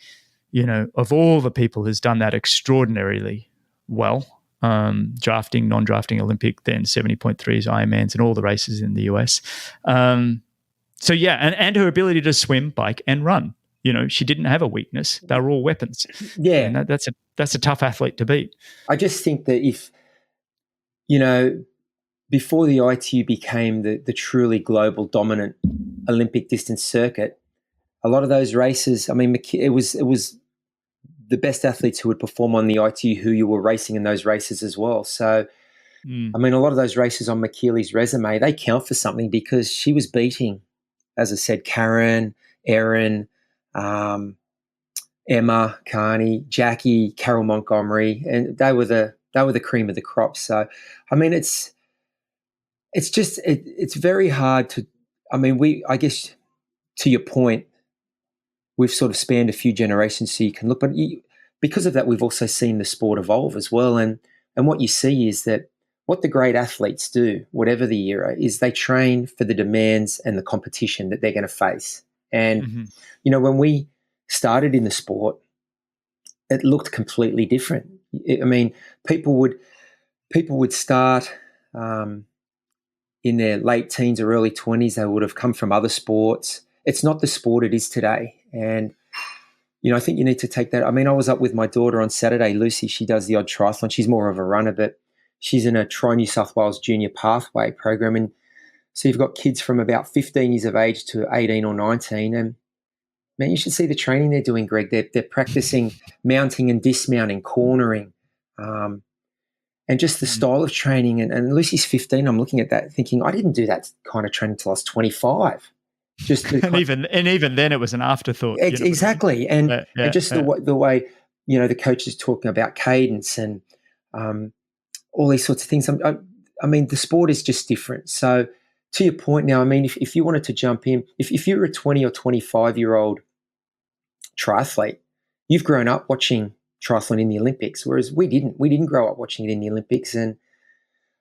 Speaker 1: you know, of all the people, has done that extraordinarily well. Drafting, non-drafting Olympic, then 70.3s, Ironmans, and all the races in the US. So yeah, and her ability to swim, bike, and run. You know, she didn't have a weakness; they were all weapons.
Speaker 2: Yeah,
Speaker 1: and that's a tough athlete to beat.
Speaker 2: I just think that if, you know, before the ITU became the truly global dominant Olympic distance circuit, a lot of those races, I mean, it was the best athletes who would perform on the ITU who you were racing in those races as well. So, I mean, a lot of those races on McKeely's resume, they count for something, because she was beating, as I said, Karen, Erin, Emma, Carney, Jackie, Carol Montgomery, and they were the cream of the crop. So, I mean, it's very hard to, I mean, I guess to your point, we've sort of spanned a few generations, so you can look. But because of that, we've also seen the sport evolve as well. And what you see is that what the great athletes do, whatever the era, is they train for the demands and the competition that they're going to face. And, you know, when we started in the sport, it looked completely different. I mean, people would start in their late teens or early 20s. They would have come from other sports. It's not the sport it is today. And, you know, I think you need to take that. I mean, I was up with my daughter on Saturday, Lucy. She does the odd triathlon. She's more of a runner, but she's in a Tri New South Wales Junior Pathway program. And so you've got kids from about 15 years of age to 18 or 19. And, man, you should see the training they're doing, Greg. They're practicing mounting and dismounting, cornering, and just the style of training. And Lucy's 15. I'm looking at that thinking, I didn't do that kind of training until I was 25.
Speaker 1: And even then, it was an afterthought.
Speaker 2: Exactly, and just the way, you know, the coach is talking about cadence and all these sorts of things. I mean, the sport is just different. So, to your point now, I mean, if you wanted to jump in, if you were a 20 or 25-year-old triathlete, you've grown up watching triathlon in the Olympics, whereas we didn't. We didn't grow up watching it in the Olympics, and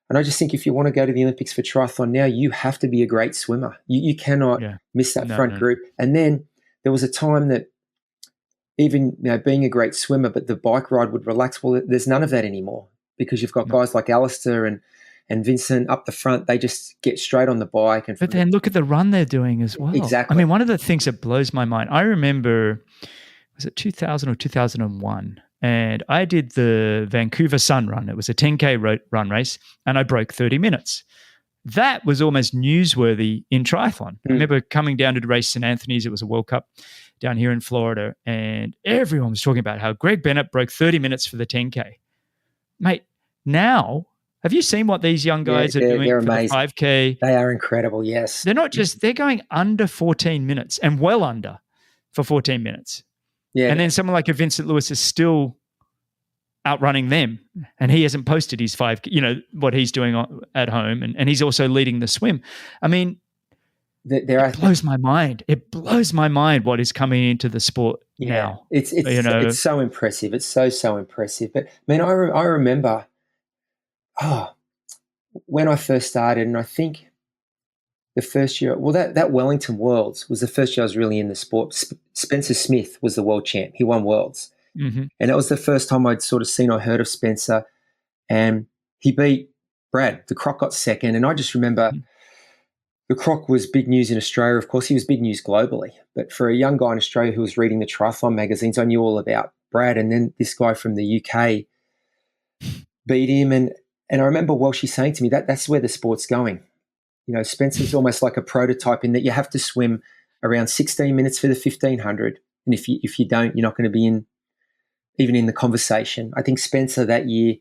Speaker 2: I just think if you want to go to the Olympics for triathlon now, you have to be a great swimmer. You cannot miss that front group. And then there was a time that even, you know, being a great swimmer, but the bike ride would relax. Well, there's none of that anymore, because you've got guys like Alistair and Vincent up the front. They just get straight on the bike.
Speaker 1: But then look at the run they're doing as well.
Speaker 2: Exactly.
Speaker 1: I mean, one of the things that blows my mind, I remember, was it 2000 or 2001? and I did the Vancouver Sun Run. It was a 10K run race, and I broke 30 minutes. That was almost newsworthy in triathlon. I remember coming down to race St. Anthony's. It was a World Cup down here in Florida, and everyone was talking about how Greg Bennett broke 30 minutes for the 10K. Mate, now, have you seen what these young guys are doing for amazing. The 5K?
Speaker 2: They are incredible, yes.
Speaker 1: They're going under 14 minutes and well under for 14 minutes. Yeah. And then someone like a Vincent Lewis is still outrunning them, and he hasn't posted his what he's doing at home, and he's also leading the swim. I mean, it blows my mind. It blows my mind what is coming into the sport now.
Speaker 2: It's so impressive. It's so impressive. But I mean, I remember, when I first started, and I think the first year, well, that Wellington Worlds was the first year I was really in the sport. Spencer Smith was the world champ. He won Worlds. Mm-hmm. And that was the first time I'd sort of seen or heard of Spencer. And he beat Brad. The Croc got second. And I just remember the Croc was big news in Australia. Of course, he was big news globally. But for a young guy in Australia who was reading the triathlon magazines, I knew all about Brad. And then this guy from the UK beat him. And I remember Welshie saying to me, that's where the sport's going. You know, Spencer's almost like a prototype in that you have to swim around 16 minutes for the 1500. And if you don't, you're not going to be even in the conversation. I think Spencer that year,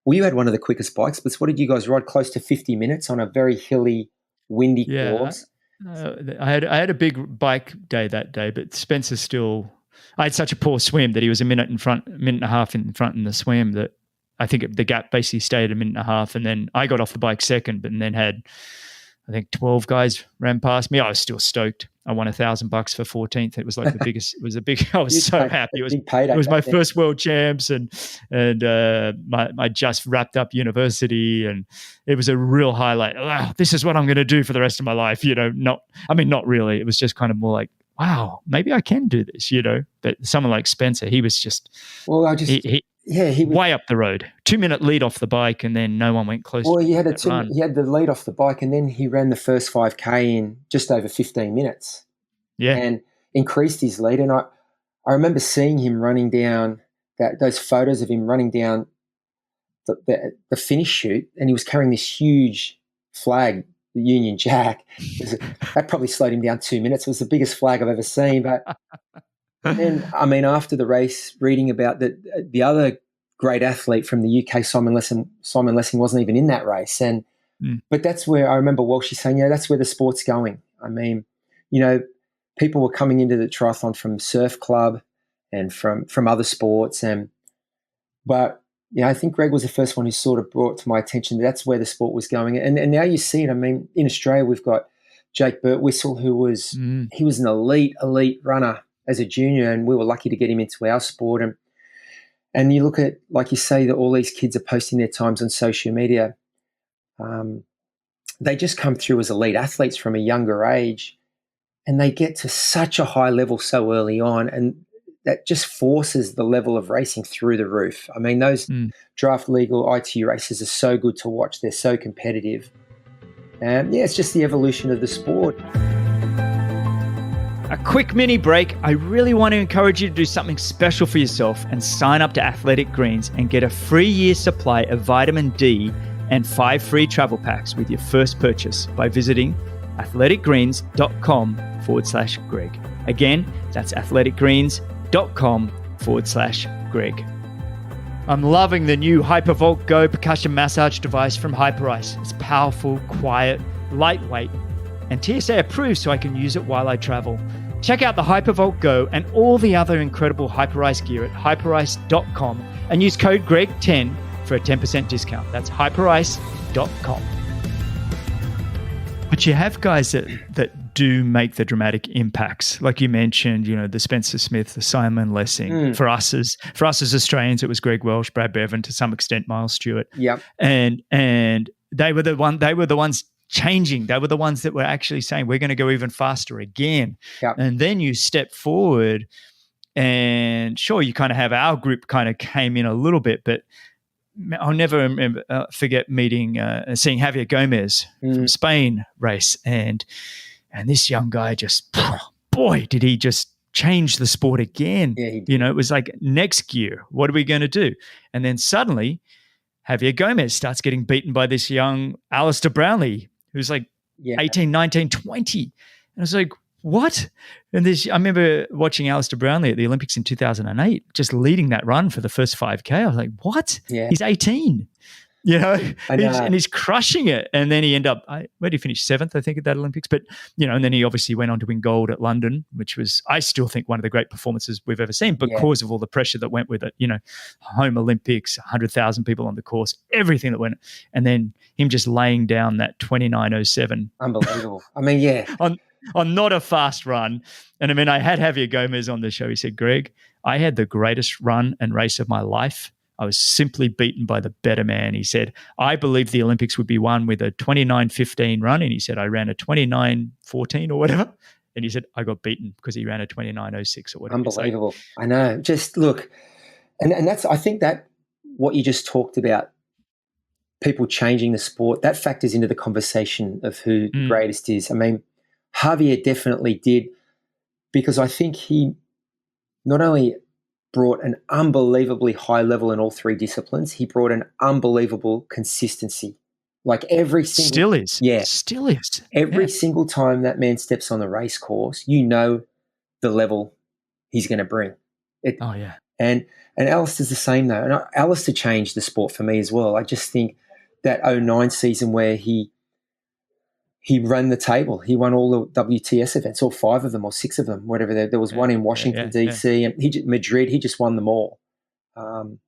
Speaker 2: well, you had one of the quickest bikes, but what did you guys ride? Close to 50 minutes on a very hilly, windy course.
Speaker 1: I had a big bike day that day, but Spencer still, I had such a poor swim that he was a minute and a half in front in the swim that I think the gap basically stayed a minute and a half. And then I got off the bike second, but then had, I think 12 guys ran past me. I was still stoked. I won $1,000 for 14th. It was like the biggest. I was so happy. It was my first world champs, and I just wrapped up university, and it was a real highlight. Wow, this is what I'm going to do for the rest of my life. Not really. It was just kind of more like, wow, maybe I can do this. But someone like Spencer, he was just.
Speaker 2: Well, he was
Speaker 1: way up the road. 2-minute lead off the bike, and then no one went close.
Speaker 2: Well, he had the lead off the bike, and then he ran the first 5K in just over 15 minutes.
Speaker 1: Yeah,
Speaker 2: and increased his lead. And I remember seeing him running down those photos of him running down the finish chute, and he was carrying this huge flag, the Union Jack. That probably slowed him down 2 minutes. It was the biggest flag I've ever seen, but. And then, I mean, after the race, reading about the other great athlete from the UK, Simon Lessing wasn't even in that race. But that's where I remember Welshie saying, that's where the sport's going. I mean, people were coming into the triathlon from surf club and from other sports. But I think Greg was the first one who sort of brought to my attention that's where the sport was going. And now you see it. I mean, in Australia, we've got Jake Birtwistle, who was he was an elite runner as a junior, and we were lucky to get him into our sport. And you look at, like you say, that all these kids are posting their times on social media. They just come through as elite athletes from a younger age, and they get to such a high level so early on, and that just forces the level of racing through the roof. I mean, those draft legal ITU races are so good to watch. They're so competitive. And it's just the evolution of the sport.
Speaker 1: A quick mini break. I really want to encourage you to do something special for yourself and sign up to Athletic Greens and get a free year supply of vitamin D and 5 free travel packs with your first purchase by visiting athleticgreens.com/Greg. Again, that's athleticgreens.com/Greg. I'm loving the new Hypervolt Go percussion massage device from Hyperice. It's powerful, quiet, lightweight, and TSA approved so I can use it while I travel. Check out the Hypervolt Go and all the other incredible Hyperice gear at hyperice.com and use code GREG10 for a 10% discount. That's hyperice.com. But you have guys that do make the dramatic impacts. Like you mentioned, the Spencer Smith, the Simon Lessing. For us as Australians, it was Greg Welsh, Brad Bevan, to some extent Miles Stewart.
Speaker 2: Yep.
Speaker 1: And they were the ones changing. They were the ones that were actually saying, we're going to go even faster again.
Speaker 2: Yep.
Speaker 1: And then you step forward, and sure, you kind of have our group kind of came in a little bit, but I'll never forget seeing Javier Gomez from Spain race. And this young guy just, boy, did he just changed the sport again.
Speaker 2: Yeah, he did.
Speaker 1: You know, it was like next gear. What are we going to do? And then suddenly Javier Gomez starts getting beaten by this young Alistair Brownlee, who's like
Speaker 2: Yeah.
Speaker 1: 18, 19, 20. And I was like, what? And I remember watching Alistair Brownlee at the Olympics in 2008, just leading that run for the first 5K. I was like, what?
Speaker 2: Yeah.
Speaker 1: He's 18. You know,
Speaker 2: and
Speaker 1: he's crushing it. And then he ended up, where did he finish? 7th, I think, at that Olympics. But, you know, and then he obviously went on to win gold at London, which was, I still think, one of the great performances we've ever seen because of all the pressure that went with it. You know, home Olympics, 100,000 people on the course, everything that went. And then him just laying down that 29:07.
Speaker 2: Unbelievable. I mean, yeah.
Speaker 1: on not a fast run. And I mean, I had Javier Gomez on the show. He said, Greg, I had the greatest run and race of my life. I was simply beaten by the better man. He said, I believed the Olympics would be won with a 29:15 run. And he said, I ran a 29:14 or whatever. And he said, I got beaten because he ran a 29:06 or whatever.
Speaker 2: Unbelievable. So, I know. Just look, and that's, I think that what you just talked about, people changing the sport, that factors into the conversation of who the greatest is. I mean, Javier definitely did, because I think he not only brought an unbelievably high level in all three disciplines, he brought an unbelievable consistency. Like every single
Speaker 1: still is.
Speaker 2: Every single time that man steps on the race course, you know the level he's going to bring. And Alistair's the same though. And Alistair changed the sport for me as well. I just think that 2009 season where he ran the table. He won all the WTS events, all 5 of them or 6 of them, whatever. There was one in Washington, D.C., and Madrid. He just won them all. And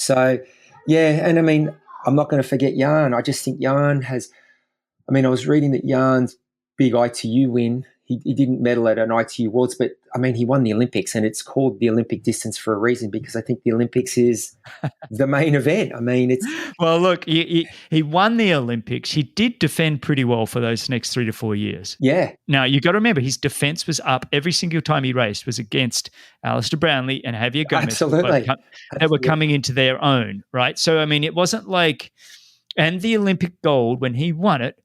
Speaker 2: I mean, I'm not going to forget Jan. I just think Jan has – I mean, I was reading that Jan's big ITU win, he didn't medal at an ITU Worlds, but, I mean, he won the Olympics, and it's called the Olympic distance for a reason, because I think the Olympics is the main event. I mean, it's –
Speaker 1: well, look, he won the Olympics. He did defend pretty well for those next 3 to 4 years.
Speaker 2: Yeah.
Speaker 1: Now, you got to remember, his defense was up every single time he raced was against Alistair Brownlee and Javier Gomez.
Speaker 2: Absolutely.
Speaker 1: That were coming into their own, right? So, I mean, it wasn't like – and the Olympic gold, when he won it,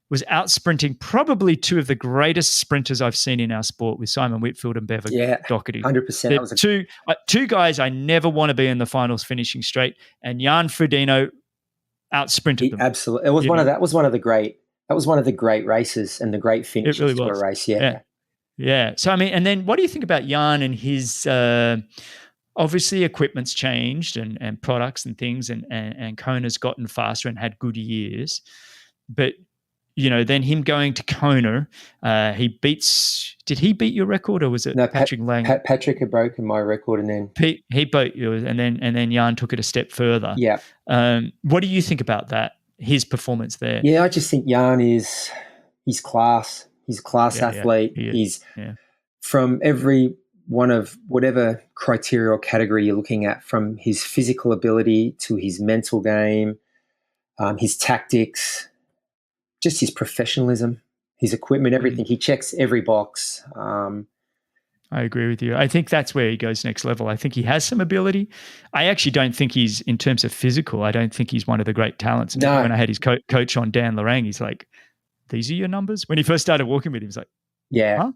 Speaker 1: was out sprinting probably 2 of the greatest sprinters I've seen in our sport with Simon Whitfield and Bevan Doherty.
Speaker 2: 100%.
Speaker 1: Two guys I never want to be in the finals finishing straight, and Jan Frodeno out sprinted them.
Speaker 2: Absolutely. It was that was one of the great races and the great finishes to a race.
Speaker 1: Yeah. So I mean, and then what do you think about Jan and his obviously equipment's changed and products and things and Kona's gotten faster and had good years, but you know, then him going to Kona, did he beat your record or was it Patrick Lang?
Speaker 2: Patrick had broken my record and then
Speaker 1: he beat yours and then Jan took it a step further.
Speaker 2: Yeah.
Speaker 1: What do you think about that, his performance there?
Speaker 2: Yeah, I just think Jan he's class. He's a class athlete. He's from every one of whatever criteria or category you're looking at, from his physical ability to his mental game, his tactics, just his professionalism, his equipment, everything. He checks every box.
Speaker 1: I agree with you. I think that's where he goes next level. I think he has some ability. I actually don't think he's, in terms of physical, I don't think he's one of the great talents.
Speaker 2: No.
Speaker 1: When I had his coach on, Dan Lorang, he's like, these are your numbers? When he first started walking with him, he's like, huh?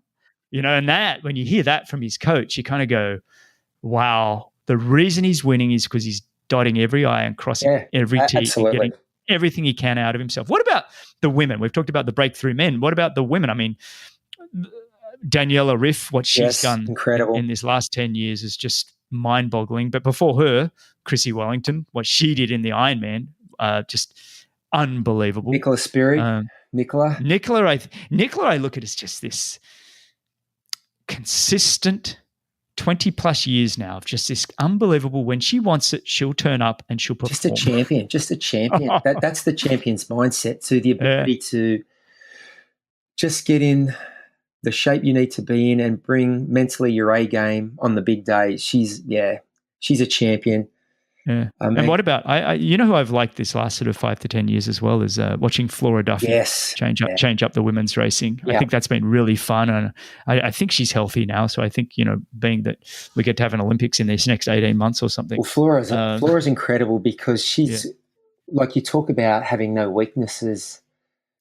Speaker 1: You know, and that, when you hear that from his coach, you kind of go, wow, the reason he's winning is because he's dotting every I and crossing every T and getting everything he can out of himself. What about the women? We've talked about the breakthrough men. What about the women? I mean, Daniela Riff, what she's done in this last 10 years is just mind-boggling. But before her, Chrissy Wellington, what she did in the Ironman, just unbelievable.
Speaker 2: Nicola Sperry.
Speaker 1: Nicola, I look at as just this consistent 20 plus years now of just this unbelievable, when she wants it, she'll turn up and she'll perform.
Speaker 2: Just a champion. That's the champion's mindset. So the ability to just get in the shape you need to be in and bring mentally your A game on the big day. She's a champion.
Speaker 1: Yeah. And what about, I you know who I've liked this last sort of 5 to 10 years as well is watching Flora Duffy change up the women's racing. Yeah. I think that's been really fun. And I think she's healthy now. So I think, you know, being that we get to have an Olympics in these next 18 months or something.
Speaker 2: Well, Flora's incredible because she's, like you talk about having no weaknesses.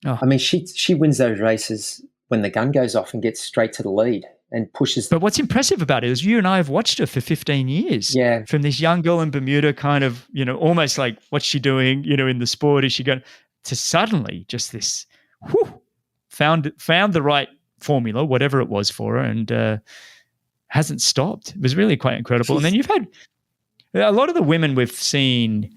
Speaker 2: Oh. I mean, she wins those races when the gun goes off and gets straight to the lead. and pushes.
Speaker 1: But what's impressive about it is you and I have watched her for 15 years.
Speaker 2: Yeah.
Speaker 1: From this young girl in Bermuda, kind of, almost like, what's she doing, in the sport? Is she going to suddenly just this, found the right formula, whatever it was for her, and hasn't stopped. It was really quite incredible. And then you've had a lot of the women we've seen.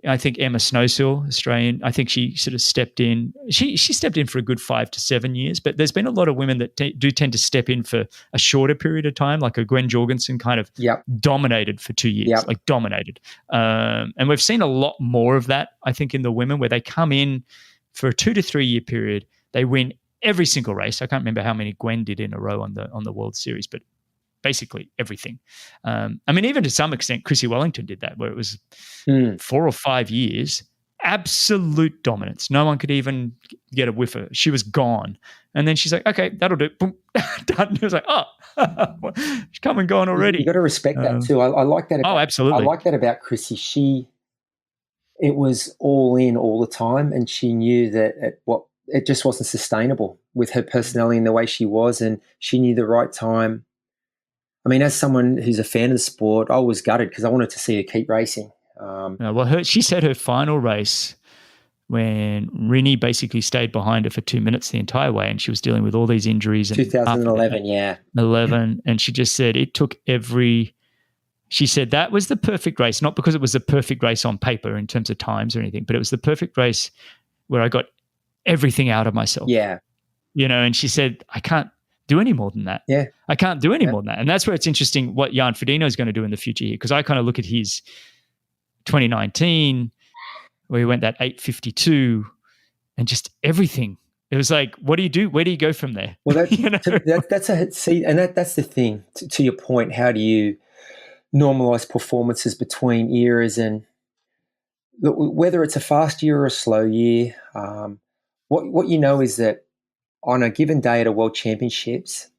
Speaker 1: I think Emma Snowsill, Australian, I think she sort of stepped in. She stepped in for a good 5 to 7 years, but there's been a lot of women that do tend to step in for a shorter period of time, like a Gwen Jorgensen kind of dominated for 2 years, like dominated. And we've seen a lot more of that, I think, in the women, where they come in for a 2 to 3 year period. They win every single race. I can't remember how many Gwen did in a row on the World Series, but basically everything. I mean, even to some extent, Chrissy Wellington did that, where it was 4 or 5 years, absolute dominance. No one could even get a whiff of her. She was gone. And then she's like, okay, that'll do. Boom, done. It was like, she's come and gone already.
Speaker 2: You got to respect that too. I like that.
Speaker 1: Absolutely.
Speaker 2: I like that about Chrissy. It was all in all the time, and she knew that it just wasn't sustainable with her personality and the way she was, and she knew the right time. I mean, as someone who's a fan of the sport, I was gutted because I wanted to see her keep racing.
Speaker 1: She said her final race, when Rinny basically stayed behind her for 2 minutes the entire way, and she was dealing with all these injuries.
Speaker 2: 2011,
Speaker 1: 11, and she just said it took she said that was the perfect race, not because it was the perfect race on paper in terms of times or anything, but it was the perfect race where I got everything out of myself.
Speaker 2: Yeah.
Speaker 1: And she said, I can't do any more than that.
Speaker 2: Yeah.
Speaker 1: I can't do any more than that. And that's where it's interesting what Jan Frodeno is going to do in the future here, because I kind of look at his 2019 where he went that 8:52 and just everything. It was like, what do you do? Where do you go from there?
Speaker 2: Well, that's the thing. To your point, how do you normalize performances between eras, and whether it's a fast year or a slow year? What you know is that on a given day at a World Championships,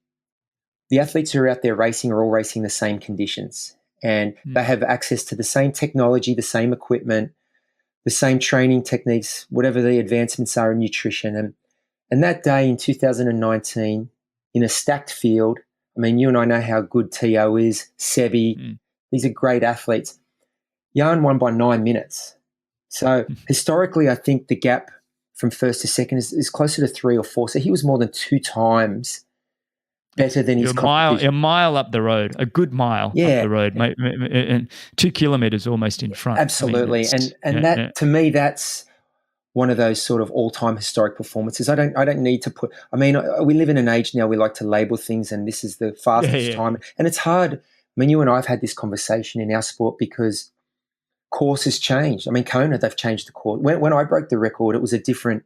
Speaker 2: the athletes who are out there racing are all racing the same conditions, and they have access to the same technology, the same equipment, the same training techniques, whatever the advancements are in nutrition. And that day in 2019, in a stacked field, I mean, you and I know how good Tio is, Sebi, these are great athletes. Jan won by 9 minutes. So historically, I think the gap from first to second is closer to 3 or 4. So he was more than 2 times better than his competition.
Speaker 1: A mile up the road, a good mile up the road, and 2 kilometers almost in front.
Speaker 2: Absolutely. To me, that's one of those sort of all-time historic performances. I don't need to put, I mean, we live in an age now we like to label things, and this is the fastest time. And it's hard. I mean, you and I have had this conversation in our sport because course has changed. I mean, Kona, they've changed the course. When I broke the record, it was a different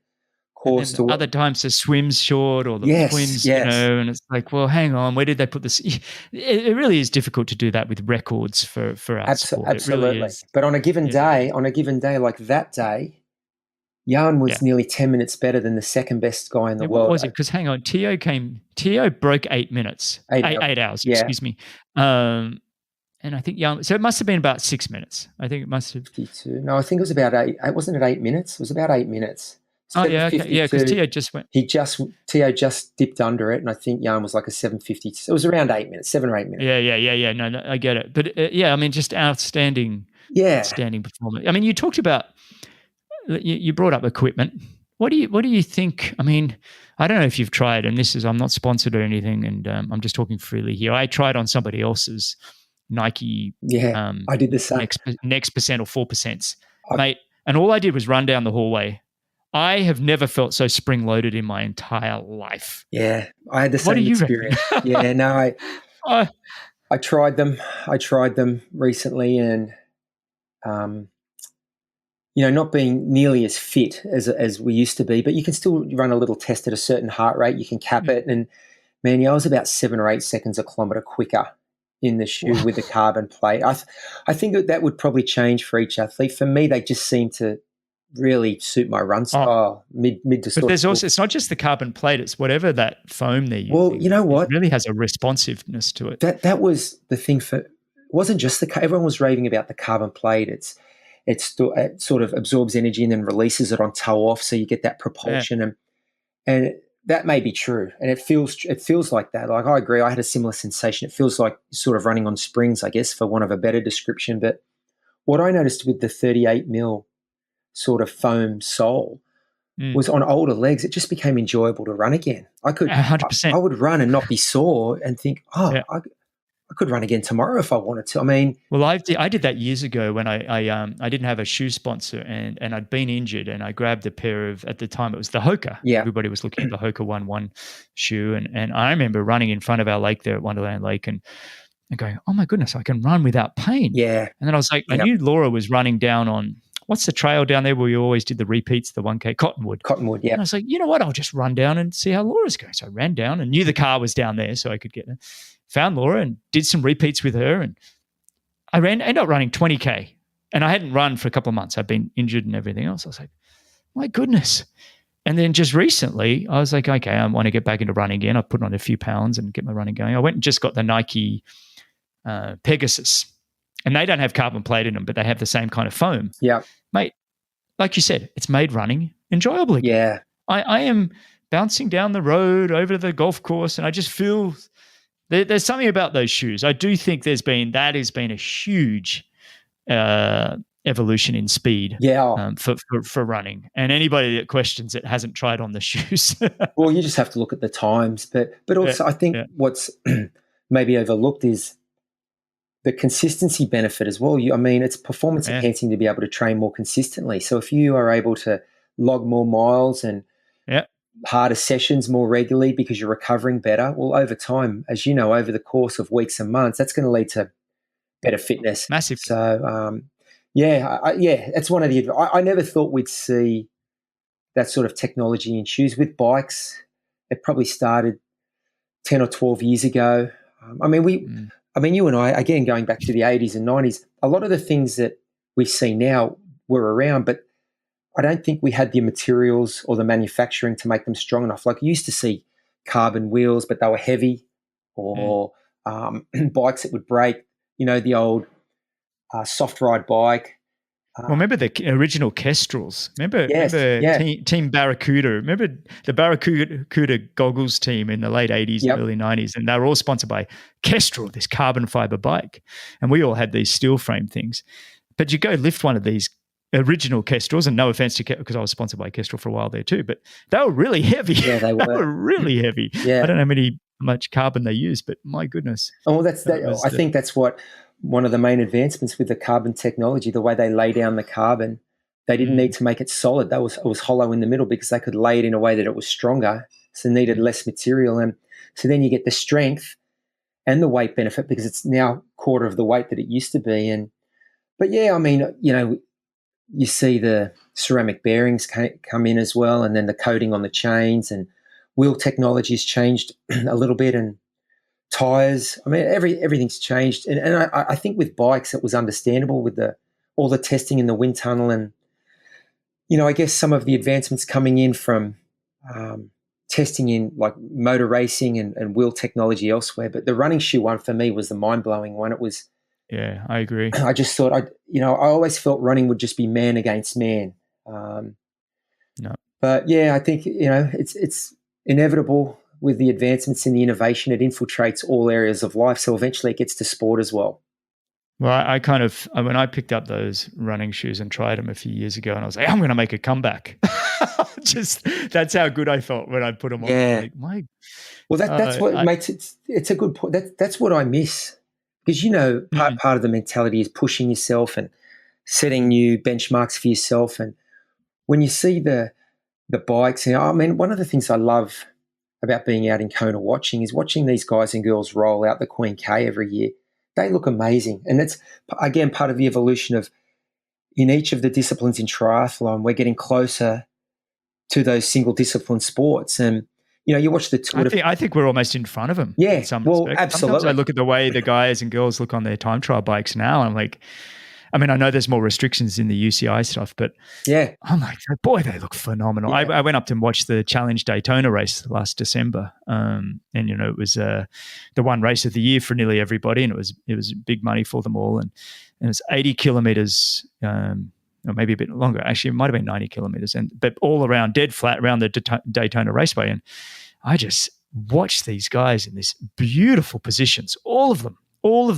Speaker 2: course. To
Speaker 1: other times the swim's short or the twins, and it's like, well, hang on, where did they put this? It really is difficult to do that with records for our sport.
Speaker 2: Absolutely.
Speaker 1: It really is.
Speaker 2: But on a given day like that day, Jan was nearly 10 minutes better than the second best guy in the world.
Speaker 1: What was it? Because hang on, Tio broke 8 minutes, 8 hours, excuse me. And I think so it must have been about 6 minutes. I think it must have.
Speaker 2: 52. No, I think it was about 8. Wasn't it 8 minutes? It was about 8 minutes.
Speaker 1: Oh, yeah, okay. Yeah, because Tio just went.
Speaker 2: Tio just dipped under it, and I think Jan was like a 7:50. It was around 8 minutes, 7 or 8 minutes.
Speaker 1: Yeah. No, I get it. But I mean, just outstanding performance. I mean, you talked about, you brought up equipment. What do you think? I mean, I don't know if you've tried, and I'm not sponsored or anything, and I'm just talking freely here. I tried on somebody else's Nike.
Speaker 2: I did the same.
Speaker 1: Next percent or 4%, mate. And all I did was run down the hallway. I have never felt so spring-loaded in my entire life.
Speaker 2: Yeah, I had the same experience. Yeah, no, I tried them. I tried them recently, and not being nearly as fit as we used to be, but you can still run a little test at a certain heart rate. You can cap it, and man, I was about 7 or 8 seconds a kilometre quicker in the shoe with the carbon plate. I think that would probably change for each athlete. For me, they just seem to really suit my run style, mid to
Speaker 1: But there's also, it's not just the carbon plate, it's whatever that foam they're using.
Speaker 2: Well, you know what?
Speaker 1: It really has a responsiveness to it.
Speaker 2: That was the thing it wasn't just everyone was raving about the carbon plate. It sort of absorbs energy and then releases it on toe off, so you get that propulsion. And that may be true, and it feels like that. Like, I agree. I had a similar sensation. It feels like sort of running on springs, I guess, for want of a better description. But what I noticed with the 38 mil sort of foam sole was on older legs, it just became enjoyable to run again. I
Speaker 1: 100%.
Speaker 2: would run and not be sore and think,
Speaker 1: Yeah.
Speaker 2: I could run again tomorrow if I wanted to. I mean,
Speaker 1: well, I did that years ago when I didn't have a shoe sponsor, and I'd been injured, and I grabbed a pair of, at the time it was the Hoka.
Speaker 2: Yeah.
Speaker 1: Everybody was looking at the Hoka 1-1 shoe, and I remember running in front of our lake there at Wonderland Lake and going, oh my goodness, I can run without pain.
Speaker 2: Yeah.
Speaker 1: And then I was like, I knew Laura was running down on, what's the trail down there where you always did the repeats, the 1K? Cottonwood.
Speaker 2: Yeah.
Speaker 1: And I was like, you know what? I'll just run down and see how Laura's going. So I ran down and knew the car was down there so I could get there. Found Laura and did some repeats with her. And I ended up running 20K. And I hadn't run for a couple of months. I'd been injured and everything else. I was like, my goodness. And then just recently, I was like, okay, I want to get back into running again. I put on a few pounds and get my running going. I went and just got the Nike Pegasus. And they don't have carbon plate in them, but they have the same kind of foam.
Speaker 2: Yeah.
Speaker 1: Mate, like you said, it's made running enjoyable again.
Speaker 2: Yeah.
Speaker 1: I am bouncing down the road over the golf course, and I just feel there's something about those shoes. I do think that has been a huge evolution in speed for running. And anybody that questions it hasn't tried on the shoes.
Speaker 2: Well, you just have to look at the times. But also I think what's maybe overlooked is the consistency benefit as well. It's performance enhancing to be able to train more consistently. So if you are able to log more miles and harder sessions more regularly because you're recovering better, well, over time, as you know, over the course of weeks and months, that's going to lead to better fitness.
Speaker 1: Massive.
Speaker 2: So, it's one of the. I never thought we'd see that sort of technology in shoes. With bikes, it probably started 10 or 12 years ago. You and I, again, going back to the 80s and 90s, a lot of the things that we see now were around, but I don't think we had the materials or the manufacturing to make them strong enough. Like, you used to see carbon wheels, but they were heavy, or bikes that would break, the old soft ride bike.
Speaker 1: Well, remember the original Kestrels? Remember Team Barracuda? Remember the Barracuda goggles team in the late 80s and early 90s? And they were all sponsored by Kestrel, this carbon fiber bike. And we all had these steel frame things. But you go lift one of these original Kestrels, and no offense to because I was sponsored by Kestrel for a while there too, but they were really heavy. Yeah, they were. They were really heavy. Yeah. I don't know how much carbon they use, but my goodness.
Speaker 2: Oh, well, I think that's what one of the main advancements with the carbon technology, the way they lay down the carbon, they didn't need to make it solid. It was hollow in the middle because they could lay it in a way that it was stronger, so needed less material. And so then you get the strength and the weight benefit because it's now quarter of the weight that it used to be. You see the ceramic bearings come in as well, and then the coating on the chains, and wheel technology has changed a little bit, and tires. Everything's changed. And I think with bikes, it was understandable with all the testing in the wind tunnel, and, I guess some of the advancements coming in from testing in like motor racing and wheel technology elsewhere. But the running shoe one for me was the mind-blowing one. It was,
Speaker 1: yeah, I agree.
Speaker 2: I just thought, I always felt running would just be man against man.
Speaker 1: No.
Speaker 2: But I think, it's inevitable with the advancements in the innovation. It infiltrates all areas of life. So eventually it gets to sport as well.
Speaker 1: Well, when I picked up those running shoes and tried them a few years ago, and I was like, I'm going to make a comeback. That's how good I felt when I put them on.
Speaker 2: Yeah.
Speaker 1: Like,
Speaker 2: that's what makes it, it's a good point. That's what I miss. Because, part of the mentality is pushing yourself and setting new benchmarks for yourself. And when you see the bikes, one of the things I love about being out in Kona watching these guys and girls roll out the Queen K every year. They look amazing. And that's, again, part of the evolution of, in each of the disciplines in triathlon, we're getting closer to those single discipline sports. And, you watch the Tour.
Speaker 1: I think we're almost in front of them.
Speaker 2: Yeah,
Speaker 1: in some
Speaker 2: well,
Speaker 1: respect.
Speaker 2: absolutely.
Speaker 1: Sometimes I look at the way the guys and girls look on their time trial bikes now, and I'm like, I know there's more restrictions in the UCI stuff, but I'm like, boy, they look phenomenal. Yeah. I went up to watch the Challenge Daytona race last December, and it was the one race of the year for nearly everybody, and it was big money for them all, and it was 80 kilometers or maybe a bit longer. Actually, it might have been 90 kilometers, but all around dead flat around the Daytona Raceway. And I just watched these guys in these beautiful positions. All of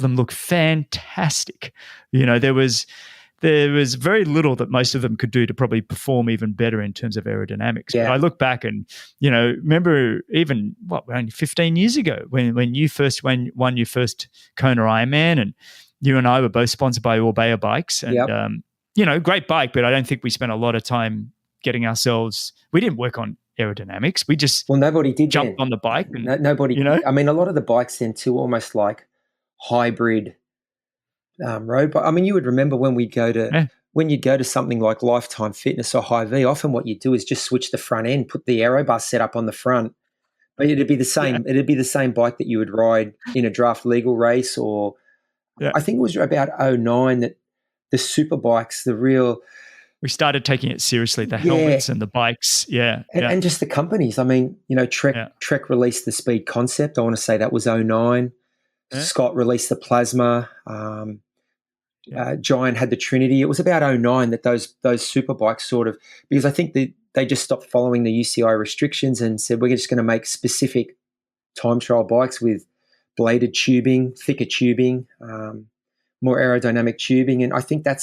Speaker 1: them look fantastic. There was very little that most of them could do to probably perform even better in terms of aerodynamics.
Speaker 2: Yeah.
Speaker 1: But I look back and, remember even only 15 years ago when you first won your first Kona Ironman, and you and I were both sponsored by Orbea bikes, and great bike, but I don't think we spent a lot of time getting ourselves. We didn't work on aerodynamics. We just
Speaker 2: nobody did
Speaker 1: jump on the bike. And,
Speaker 2: nobody. I mean, a lot of the bikes then too, almost like hybrid road bike. I mean, you would remember when you'd go to something like Lifetime Fitness or Hy-Vee. Often, what you do is just switch the front end, put the aero bus set up on the front. But it'd be the same. Yeah. It'd be the same bike that you would ride in a draft legal race, or I think it was about 2009 that the super bikes, we started taking it seriously, the helmets and the bikes. And just the companies. I mean, Trek released the Speed Concept. I want to say that was 2009. Yeah. Scott released the Plasma. Giant had the Trinity. It was about 2009 that those super bikes sort of, because I think they just stopped following the UCI restrictions and said, we're just going to make specific time trial bikes with bladed tubing, thicker tubing, more aerodynamic tubing. And I think that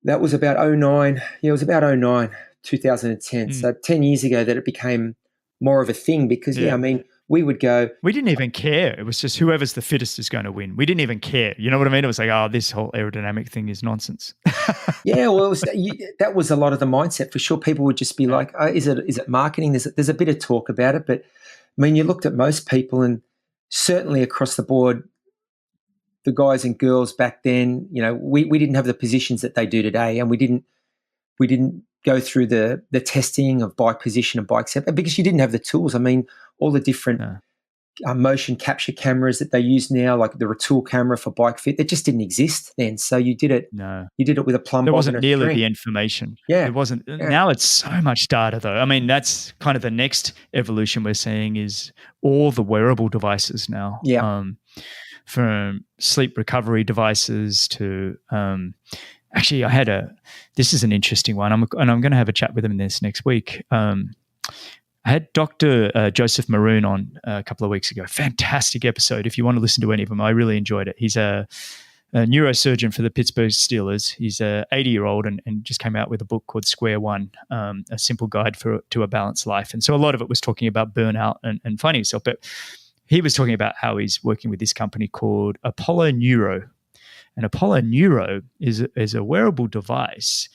Speaker 2: was about 2009. Yeah, it was about 2009, 2010. So 10 years ago that it became more of a thing because, I mean, we would go.
Speaker 1: We didn't even care. It was just whoever's the fittest is going to win. We didn't even care. You know what I mean? It was like, this whole aerodynamic thing is nonsense.
Speaker 2: Yeah, well, that was a lot of the mindset for sure. People would just be like, is it marketing? There's a bit of talk about it. But, I mean, you looked at most people and certainly across the board, the guys and girls back then, we didn't have the positions that they do today, and we didn't go through the testing of bike position and bike set because you didn't have the tools. I mean, all the different motion capture cameras that they use now, like the Retool camera for bike fit, that just didn't exist then. So you did it.
Speaker 1: No,
Speaker 2: you did it with a plumb.
Speaker 1: There wasn't nearly the information.
Speaker 2: Yeah,
Speaker 1: it wasn't. Yeah. Now it's so much data, though. I mean, that's kind of the next evolution we're seeing is all the wearable devices now.
Speaker 2: Yeah.
Speaker 1: From sleep recovery devices to actually, this is an interesting one, and I'm going to have a chat with him in this next week. I had Dr. Joseph Maroon on a couple of weeks ago. Fantastic episode. If you want to listen to any of them, I really enjoyed it. He's a neurosurgeon for the Pittsburgh Steelers. He's a 80-year-old and just came out with a book called Square One, a simple guide to a balanced life. And so a lot of it was talking about burnout and finding yourself. But he was talking about how he's working with this company called Apollo Neuro. And Apollo Neuro is a wearable device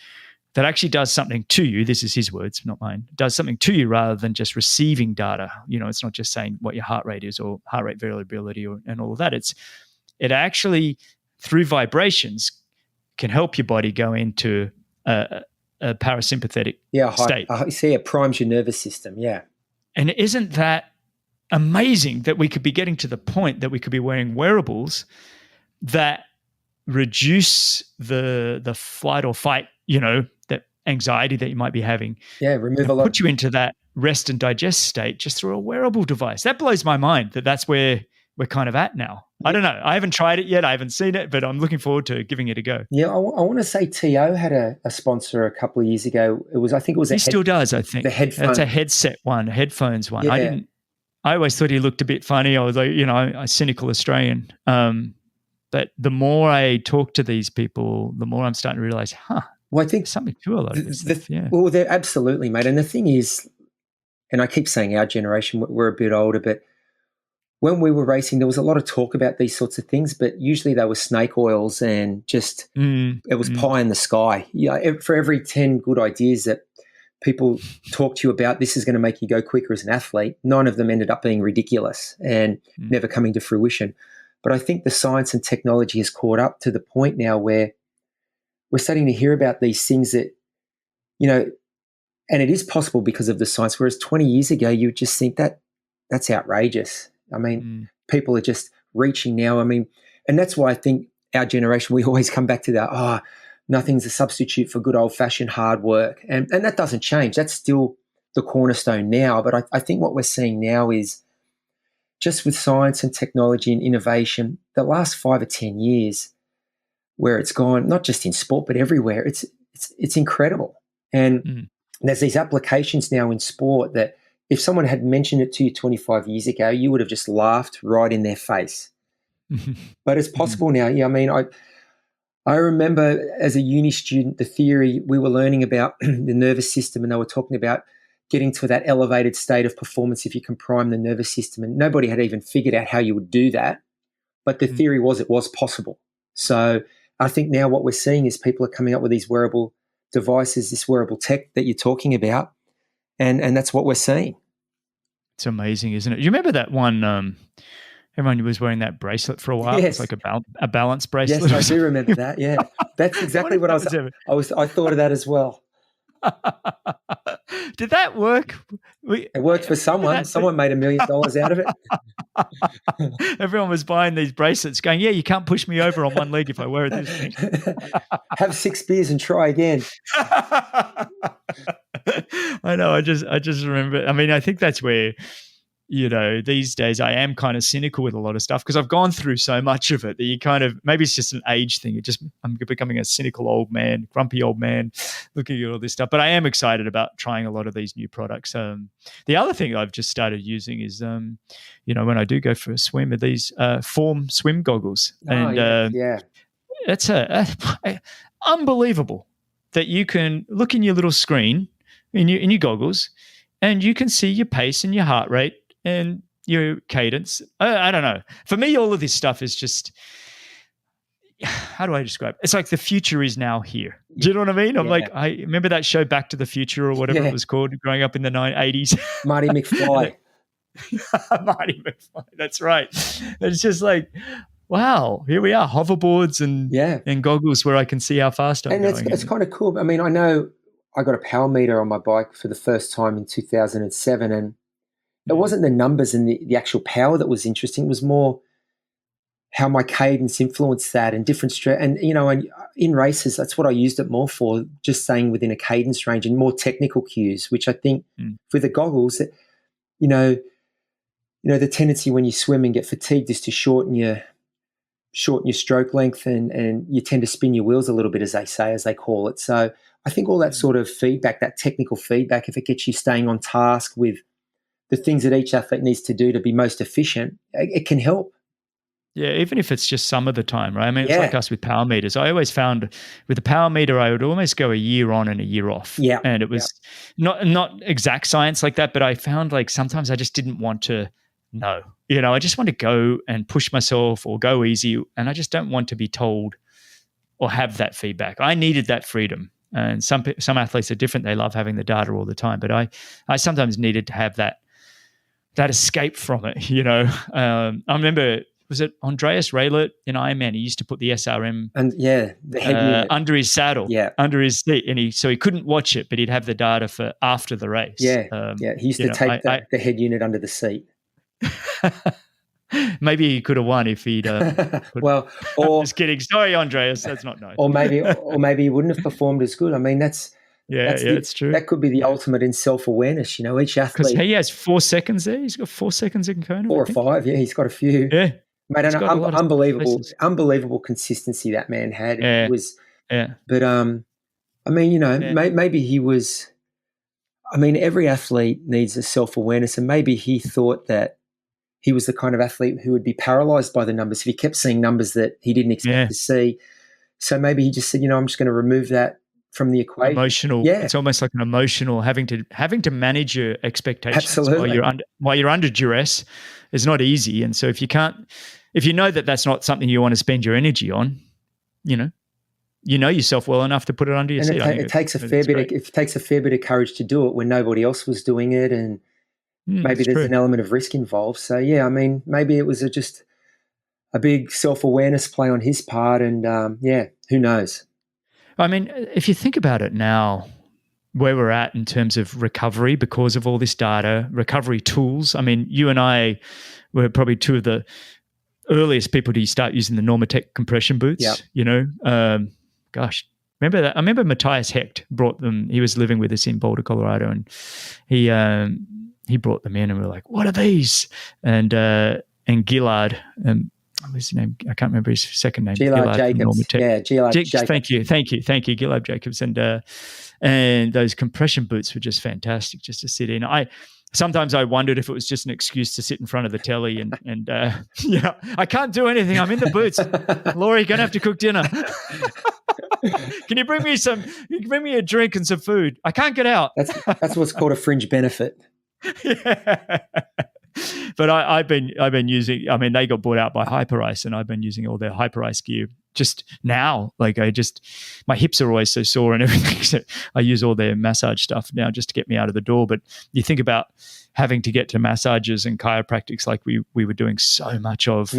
Speaker 1: that actually does something to you. This is his words, not mine. Does something to you rather than just receiving data. It's not just saying what your heart rate is or heart rate variability and all of that. It actually, through vibrations, can help your body go into a parasympathetic state.
Speaker 2: It primes your nervous system,
Speaker 1: And isn't that amazing that we could be getting to the point that we could be wearing wearables that reduce the flight or fight, that anxiety that you might be having.
Speaker 2: Yeah, put
Speaker 1: you into that rest and digest state just through a wearable device. That blows my mind that's where we're kind of at now. Yeah. I don't know. I haven't tried it yet. I haven't seen it, but I'm looking forward to giving it a go.
Speaker 2: Yeah, I want to say TO had a sponsor a couple of years ago. He
Speaker 1: still does, I think.
Speaker 2: The headphone.
Speaker 1: That's a headset one, a headphones one. Yeah. I always thought he looked a bit funny. I was like, a cynical Australian. But the more I talk to these people, the more I'm starting to realize,
Speaker 2: well, I think
Speaker 1: there's something to a lot of this stuff. Yeah.
Speaker 2: Well, they're absolutely, mate. And the thing is, and I keep saying our generation, we're a bit older, but when we were racing, there was a lot of talk about these sorts of things, but usually they were snake oils and just it was pie in the sky. For every 10 good ideas that people talk to you about, this is going to make you go quicker as an athlete, 9 of them ended up being ridiculous and never coming to fruition. But I think the science and technology has caught up to the point now where we're starting to hear about these things that, and it is possible because of the science, whereas 20 years ago, you would just think that's outrageous. I mean, people are just reaching now. I mean, and that's why I think our generation, we always come back to that, nothing's a substitute for good old-fashioned hard work. And that doesn't change. That's still the cornerstone now. But I think what we're seeing now is just with science and technology and innovation, the last 5 or 10 years, where it's gone, not just in sport, but everywhere. It's incredible. And there's these applications now in sport that if someone had mentioned it to you 25 years ago, you would have just laughed right in their face. But it's possible now. Yeah, I mean, I remember as a uni student, the theory we were learning about the nervous system, and they were talking about getting to that elevated state of performance if you can prime the nervous system. And nobody had even figured out how you would do that. But the theory was it was possible. So I think now what we're seeing is people are coming up with these wearable devices, this wearable tech that you're talking about, and that's what we're seeing.
Speaker 1: It's amazing, isn't it? You remember that one? Everyone was wearing that bracelet for a while.
Speaker 2: Yes.
Speaker 1: It's like a balance bracelet.
Speaker 2: Yes, I do remember that. Yeah, that's exactly what I thought of that as well.
Speaker 1: Did that work?
Speaker 2: It worked for someone. Someone made $1 million out of it.
Speaker 1: Everyone was buying these bracelets going, yeah, you can't push me over on one leg if I wear this thing.
Speaker 2: Have 6 beers and try again.
Speaker 1: I know. I just remember. I mean, I think that's where, these days I am kind of cynical with a lot of stuff because I've gone through so much of it that you kind of, maybe it's just an age thing. I'm becoming a cynical old man, grumpy old man looking at all this stuff. But I am excited about trying a lot of these new products. The other thing I've just started using is, when I do go for a swim, are these Form swim goggles. It's unbelievable that you can look in your little screen in your goggles and you can see your pace and your heart rate and your cadence. I don't know. For me, all of this stuff is just, how do I describe it? It's like the future is now here. Do you know what I mean? I'm like, I remember that show Back to the Future or whatever it was called growing up in the 80s.
Speaker 2: Marty McFly.
Speaker 1: Marty McFly, that's right. It's just like, wow, here we are, hoverboards and goggles where I can see how fast I'm going.
Speaker 2: And it's kind of cool. I mean, I know I got a power meter on my bike for the first time in 2007, and it wasn't the numbers and the actual power that was interesting. It was more how my cadence influenced that and different and in races, that's what I used it more for, just staying within a cadence range and more technical cues, which I think for the goggles, the tendency when you swim and get fatigued is to shorten your stroke length and you tend to spin your wheels a little bit, as they call it. So I think all that sort of feedback, that technical feedback, if it gets you staying on task with the things that each athlete needs to do to be most efficient, it can help.
Speaker 1: Yeah, even if it's just some of the time, right? I mean, it's like us with power meters. I always found with the power meter, I would almost go a year on and a year off.
Speaker 2: Yeah.
Speaker 1: And it was not exact science like that, but I found like sometimes I just didn't want to know. I just want to go and push myself or go easy, and I just don't want to be told or have that feedback. I needed that freedom. And some athletes are different. They love having the data all the time, but I sometimes needed to have that escape from it. I remember, was it Andreas Raelert in Ironman? He used to put the SRM
Speaker 2: and the head unit
Speaker 1: under his saddle, under his seat, and so he couldn't watch it, but he'd have the data for after the race.
Speaker 2: He used to take the head unit under the seat.
Speaker 1: Maybe he could have won if he'd.
Speaker 2: Or
Speaker 1: just kidding. Sorry, Andreas, that's not nice.
Speaker 2: Or maybe he wouldn't have performed as good. I mean, it's true. That could be the ultimate in self-awareness. Each athlete,
Speaker 1: because he has 4 seconds there. He's got 4 seconds in Kona.
Speaker 2: 4 or 5. Yeah, he's got a few.
Speaker 1: Yeah,
Speaker 2: mate, unbelievable consistency that man had.
Speaker 1: Yeah.
Speaker 2: It was. Yeah. But I mean, maybe he was. I mean, every athlete needs a self-awareness, and maybe he thought that he was the kind of athlete who would be paralyzed by the numbers if he kept seeing numbers that he didn't expect to see. So maybe he just said, I'm just going to remove that from the equation.
Speaker 1: Emotional. Yeah. It's almost like an emotional having to manage your expectations.
Speaker 2: Absolutely.
Speaker 1: While you're under duress is not easy. And so if you know that that's not something you want to spend your energy on, you know yourself well enough to put it under your seat.
Speaker 2: It takes a fair bit of courage to do it when nobody else was doing it, and maybe there's an element of risk involved. So I mean, maybe it was just a big self-awareness play on his part, and who knows?
Speaker 1: I mean, if you think about it now, where we're at in terms of recovery because of all this data, recovery tools. I mean, you and I were probably two of the earliest people to start using the Normatec compression boots.
Speaker 2: Yep.
Speaker 1: Gosh, remember that? I remember Matthias Hecht brought them. He was living with us in Boulder, Colorado, and he brought them in, and we were like, "What are these?" And Gillard, what's his name? I can't remember his second name.
Speaker 2: Gillard
Speaker 1: Gillard from Norma
Speaker 2: Jacobs.
Speaker 1: Tech.
Speaker 2: Yeah, Gillard Jacobs.
Speaker 1: Thank you, Gillard Jacobs, and those compression boots were just fantastic, just to sit in. Sometimes I wondered if it was just an excuse to sit in front of the telly and I can't do anything. I'm in the boots. Laurie, you're gonna have to cook dinner. Can you bring me a drink and some food? I can't get out.
Speaker 2: That's what's called a fringe benefit.
Speaker 1: Yeah. But I've been using. I mean, they got bought out by Hyperice, and I've been using all their Hyperice gear just now. Like my hips are always so sore and everything. So I use all their massage stuff now just to get me out of the door. But you think about having to get to massages and chiropractics like we were doing so much of.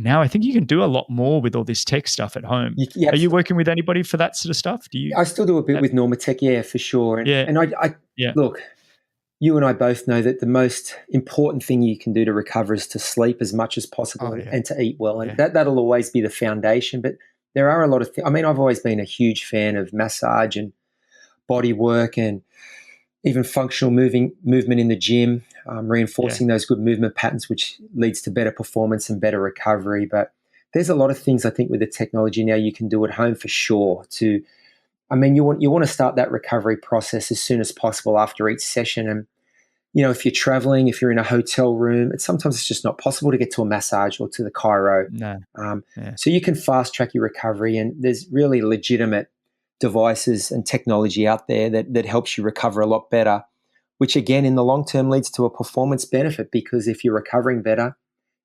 Speaker 1: Now I think you can do a lot more with all this tech stuff at home. Are you working with anybody for that sort of stuff?
Speaker 2: I still do a bit with Norma Tech, yeah, for sure. And I look, you and I both know that the most important thing you can do to recover is to sleep as much as possible and to eat well. And that'll always be the foundation. But there are a lot of things. I mean, I've always been a huge fan of massage and body work and even functional movement in the gym, reinforcing those good movement patterns, which leads to better performance and better recovery. But there's a lot of things I think with the technology now you can do at home for sure. You want to start that recovery process as soon as possible after each session. And if you're traveling, if you're in a hotel room, sometimes it's just not possible to get to a massage or to the chiro.
Speaker 1: No.
Speaker 2: So you can fast track your recovery, and there's really legitimate devices and technology out there that helps you recover a lot better, which again in the long term leads to a performance benefit, because if you're recovering better,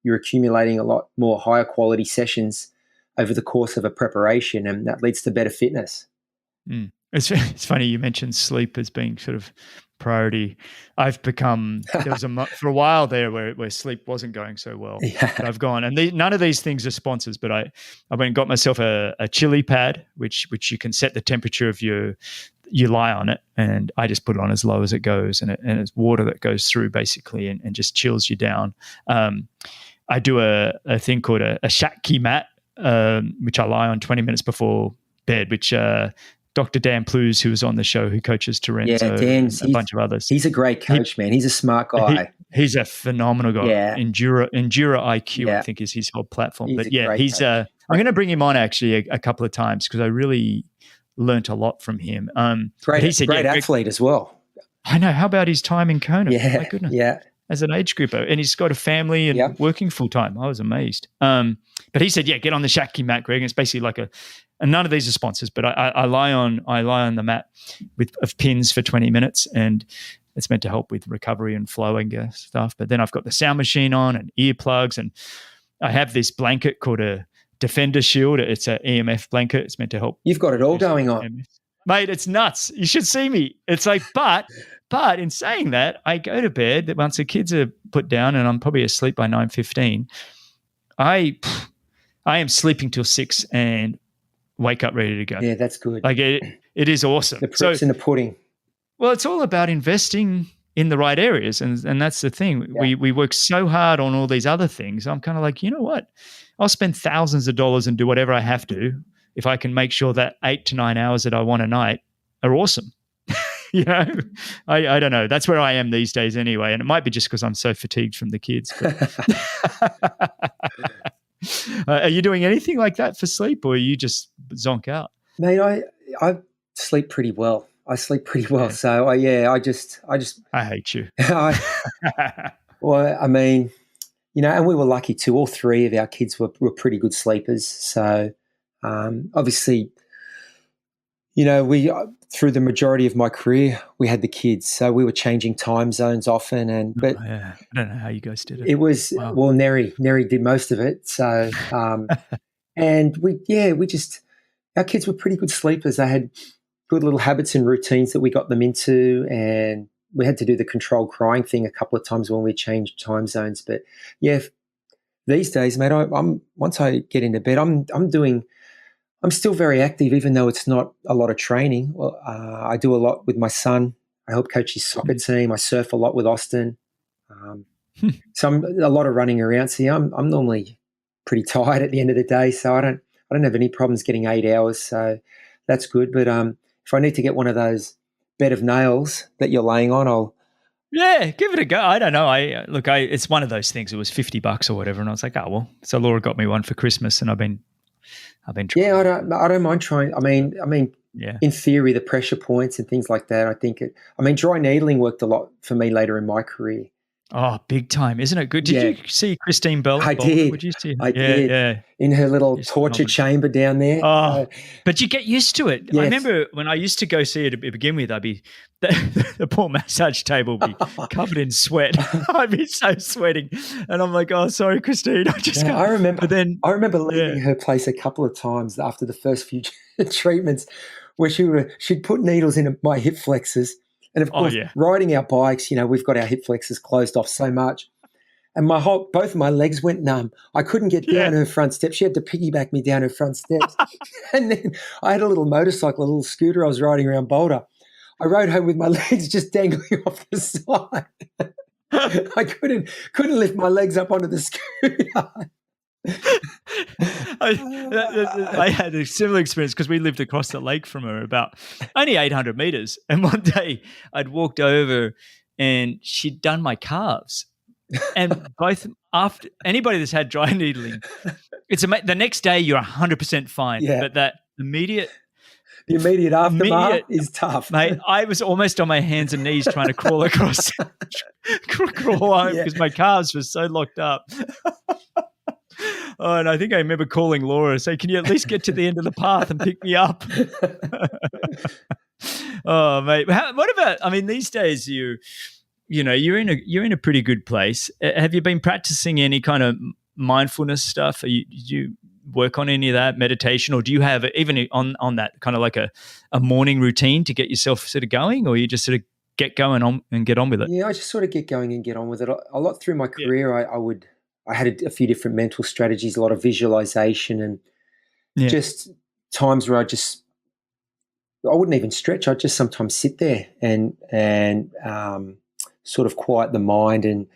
Speaker 2: you're accumulating a lot more higher quality sessions over the course of a preparation, and that leads to better fitness.
Speaker 1: It's funny you mentioned sleep as being sort of priority. I've become there was for a while there where sleep wasn't going so well. But I've gone, and none of these things are sponsors, but I went and got myself a chili pad, which you can set the temperature of you lie on it, and I just put it on as low as it goes, and it's water that goes through basically and just chills you down. I do a thing called a Shakti mat, which I lie on 20 minutes before bed, which Dr. Dan Plews, who was on the show, who coaches Terenzo, and a bunch of others.
Speaker 2: He's a great coach, man. He's a smart guy.
Speaker 1: He's a phenomenal guy.
Speaker 2: Yeah.
Speaker 1: Endura IQ, I think, is his whole platform.
Speaker 2: He's
Speaker 1: I'm going to bring him on actually a couple of times because I really learnt a lot from him.
Speaker 2: Great athlete as well.
Speaker 1: I know. How about his time in Kona?
Speaker 2: Yeah.
Speaker 1: My goodness.
Speaker 2: Yeah.
Speaker 1: As an age grouper, and he's got a family and working full time. I was amazed. But he said, get on the Shakti mat, Greg. And it's basically like and none of these are sponsors, but I lie on the mat of pins for 20 minutes, and it's meant to help with recovery and flowing stuff. But then I've got the sound machine on and earplugs, and I have this blanket called a Defender Shield. It's an EMF blanket. It's meant to help.
Speaker 2: You've got it all going on.
Speaker 1: EMF. Mate, it's nuts. You should see me. It's like, but in saying that, I go to bed once the kids are put down and I'm probably asleep by 9:15. I am sleeping till 6 and wake up ready to go.
Speaker 2: Yeah, that's good.
Speaker 1: Like it is awesome.
Speaker 2: The proof's in the pudding.
Speaker 1: Well, it's all about investing in the right areas, and that's the thing. Yeah. We work so hard on all these other things. I'm kind of like, you know what? I'll spend thousands of dollars and do whatever I have to if I can make sure that 8 to 9 hours that I want a night are awesome. I don't know. That's where I am these days anyway, and it might be just because I'm so fatigued from the kids. Are you doing anything like that for sleep, or you just zonk out?
Speaker 2: Mate, I sleep pretty well. So I
Speaker 1: hate you.
Speaker 2: Well, I mean, and we were lucky too. All three of our kids were pretty good sleepers. So obviously, we through the majority of my career, we had the kids, so we were changing time zones often.
Speaker 1: I don't know how you guys did it.
Speaker 2: It was Neri did most of it. So and our kids were pretty good sleepers. They had good little habits and routines that we got them into, and we had to do the controlled crying thing a couple of times when we changed time zones. But yeah, these days, mate, I'm once I get into bed, I'm still very active, even though it's not a lot of training. Well, I do a lot with my son. I help coach his soccer team. I surf a lot with Austin. So I'm a lot of running around. See, I'm normally pretty tired at the end of the day, so I don't have any problems getting 8 hours. So that's good. But if I need to get one of those bed of nails that you're laying on,
Speaker 1: Yeah, give it a go. I don't know. It's one of those things. It was $50 or whatever, and I was like, oh well. So Laura got me one for Christmas, and I've been trying.
Speaker 2: Yeah, I don't mind trying. I mean,
Speaker 1: Yeah.
Speaker 2: in theory, the pressure points and things like that. Dry needling worked a lot for me later in my career.
Speaker 1: Oh, big time. Isn't it good? Did
Speaker 2: Yeah,
Speaker 1: you see Christine
Speaker 2: I
Speaker 1: Boulder? Would
Speaker 2: did.
Speaker 1: you see her?
Speaker 2: I
Speaker 1: Yeah,
Speaker 2: did.
Speaker 1: yeah.
Speaker 2: In her little
Speaker 1: She's
Speaker 2: torture
Speaker 1: phenomenal.
Speaker 2: chamber down there.
Speaker 1: Oh, but you get used to it. I
Speaker 2: Yes.
Speaker 1: remember when I used to go see her to begin with, the poor massage table would be covered in sweat. I'd be so sweating. And I'm like, oh, sorry, Christine. I just
Speaker 2: Yeah,
Speaker 1: can't. But then,
Speaker 2: I remember
Speaker 1: yeah.
Speaker 2: leaving her place a couple of times after the first few treatments, where she'd put needles in my hip flexors, and of course,
Speaker 1: Yeah.
Speaker 2: riding our bikes, we've got our hip flexors closed off so much, and both of my legs went numb. I couldn't get down her front steps. She had to piggyback me down her front steps, and then I had a little motorcycle, a little scooter I was riding around Boulder. I rode home with my legs just dangling off the side. I couldn't lift my legs up onto the scooter.
Speaker 1: I had a similar experience because we lived across the lake from her, about only 800 meters. And one day I'd walked over and she'd done my calves. And both, after anybody that's had dry needling, the next day you're 100% fine.
Speaker 2: Yeah.
Speaker 1: But that immediate
Speaker 2: aftermath is tough.
Speaker 1: Mate, I was almost on my hands and knees trying to crawl across, crawl home because my calves were so locked up. Oh, and I think I remember calling Laura, saying, "Can you at least get to the end of the path and pick me up?" Oh, mate. What about? I mean, these days you're in a pretty good place. Have you been practicing any kind of mindfulness stuff? Do you work on any of that meditation, or do you have even on that kind of like a morning routine to get yourself sort of going, or you just sort of get going on and get on with it?
Speaker 2: Yeah, I just sort of get going and get on with it. A lot through my career, I had a few different mental strategies, a lot of visualization, and just times where I wouldn't even stretch. I'd just sometimes sit there and sort of quiet the mind, and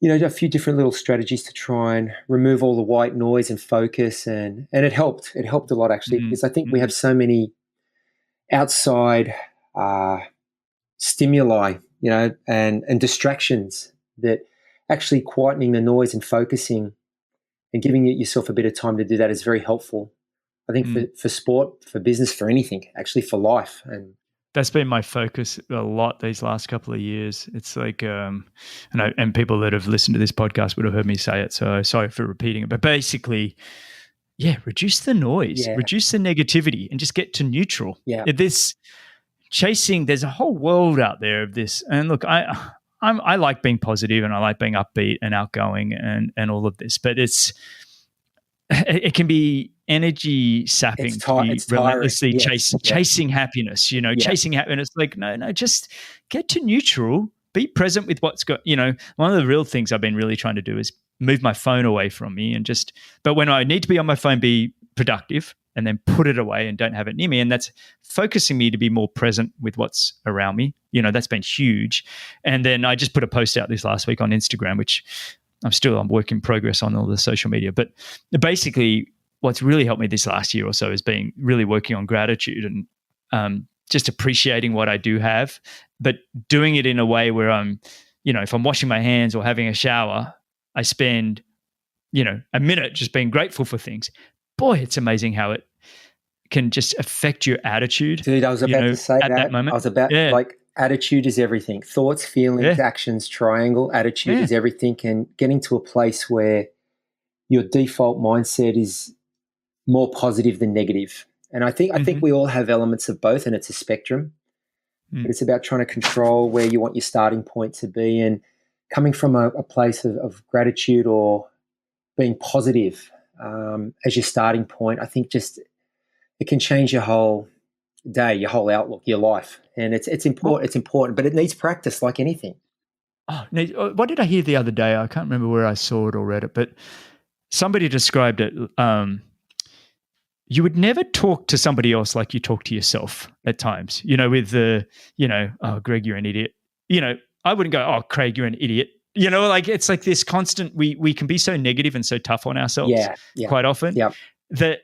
Speaker 2: a few different little strategies to try and remove all the white noise and focus, and it helped. It helped a lot actually, because I think we have so many outside stimuli, and distractions, that actually quietening the noise and focusing and giving yourself a bit of time to do that is very helpful. I think for sport, for business, for anything, actually for life. And
Speaker 1: that's been my focus a lot these last couple of years. It's like, and people that have listened to this podcast would have heard me say it, so sorry for repeating it. But basically, reduce the noise, reduce the negativity, and just get to neutral.
Speaker 2: Yeah.
Speaker 1: There's a whole world out there of this. And look, I like being positive and I like being upbeat and outgoing and all of this, but it can be energy sapping to be relentlessly chasing happiness, chasing happiness. Like, no, just get to neutral, be present with what's got, one of the real things I've been really trying to do is move my phone away from me but when I need to be on my phone, be productive, and then put it away and don't have it near me. And that's focusing me to be more present with what's around me. That's been huge. And then I just put a post out this last week on Instagram, which I'm work in progress on all the social media. But basically what's really helped me this last year or so is being really working on gratitude and just appreciating what I do have, but doing it in a way where I'm, if I'm washing my hands or having a shower, I spend, a minute just being grateful for things. Boy, it's amazing how it can just affect your attitude.
Speaker 2: Dude, I was about to say
Speaker 1: that moment.
Speaker 2: I was about like, attitude is everything. Thoughts, feelings, actions, triangle. Attitude is everything. And getting to a place where your default mindset is more positive than negative. And I think we all have elements of both, and it's a spectrum. But it's about trying to control where you want your starting point to be, and coming from a place of gratitude or being positive as your starting point. I think just it can change your whole day, your whole outlook, your life. And it's important. It's important, but it needs practice like anything.
Speaker 1: Oh, what did I hear the other day? I can't remember where I saw it or read it, but somebody described it. You would never talk to somebody else like you talk to yourself at times, with the, oh, Greg, you're an idiot. I wouldn't go, oh, Craig, you're an idiot. It's like this constant, we can be so negative and so tough on ourselves quite often that,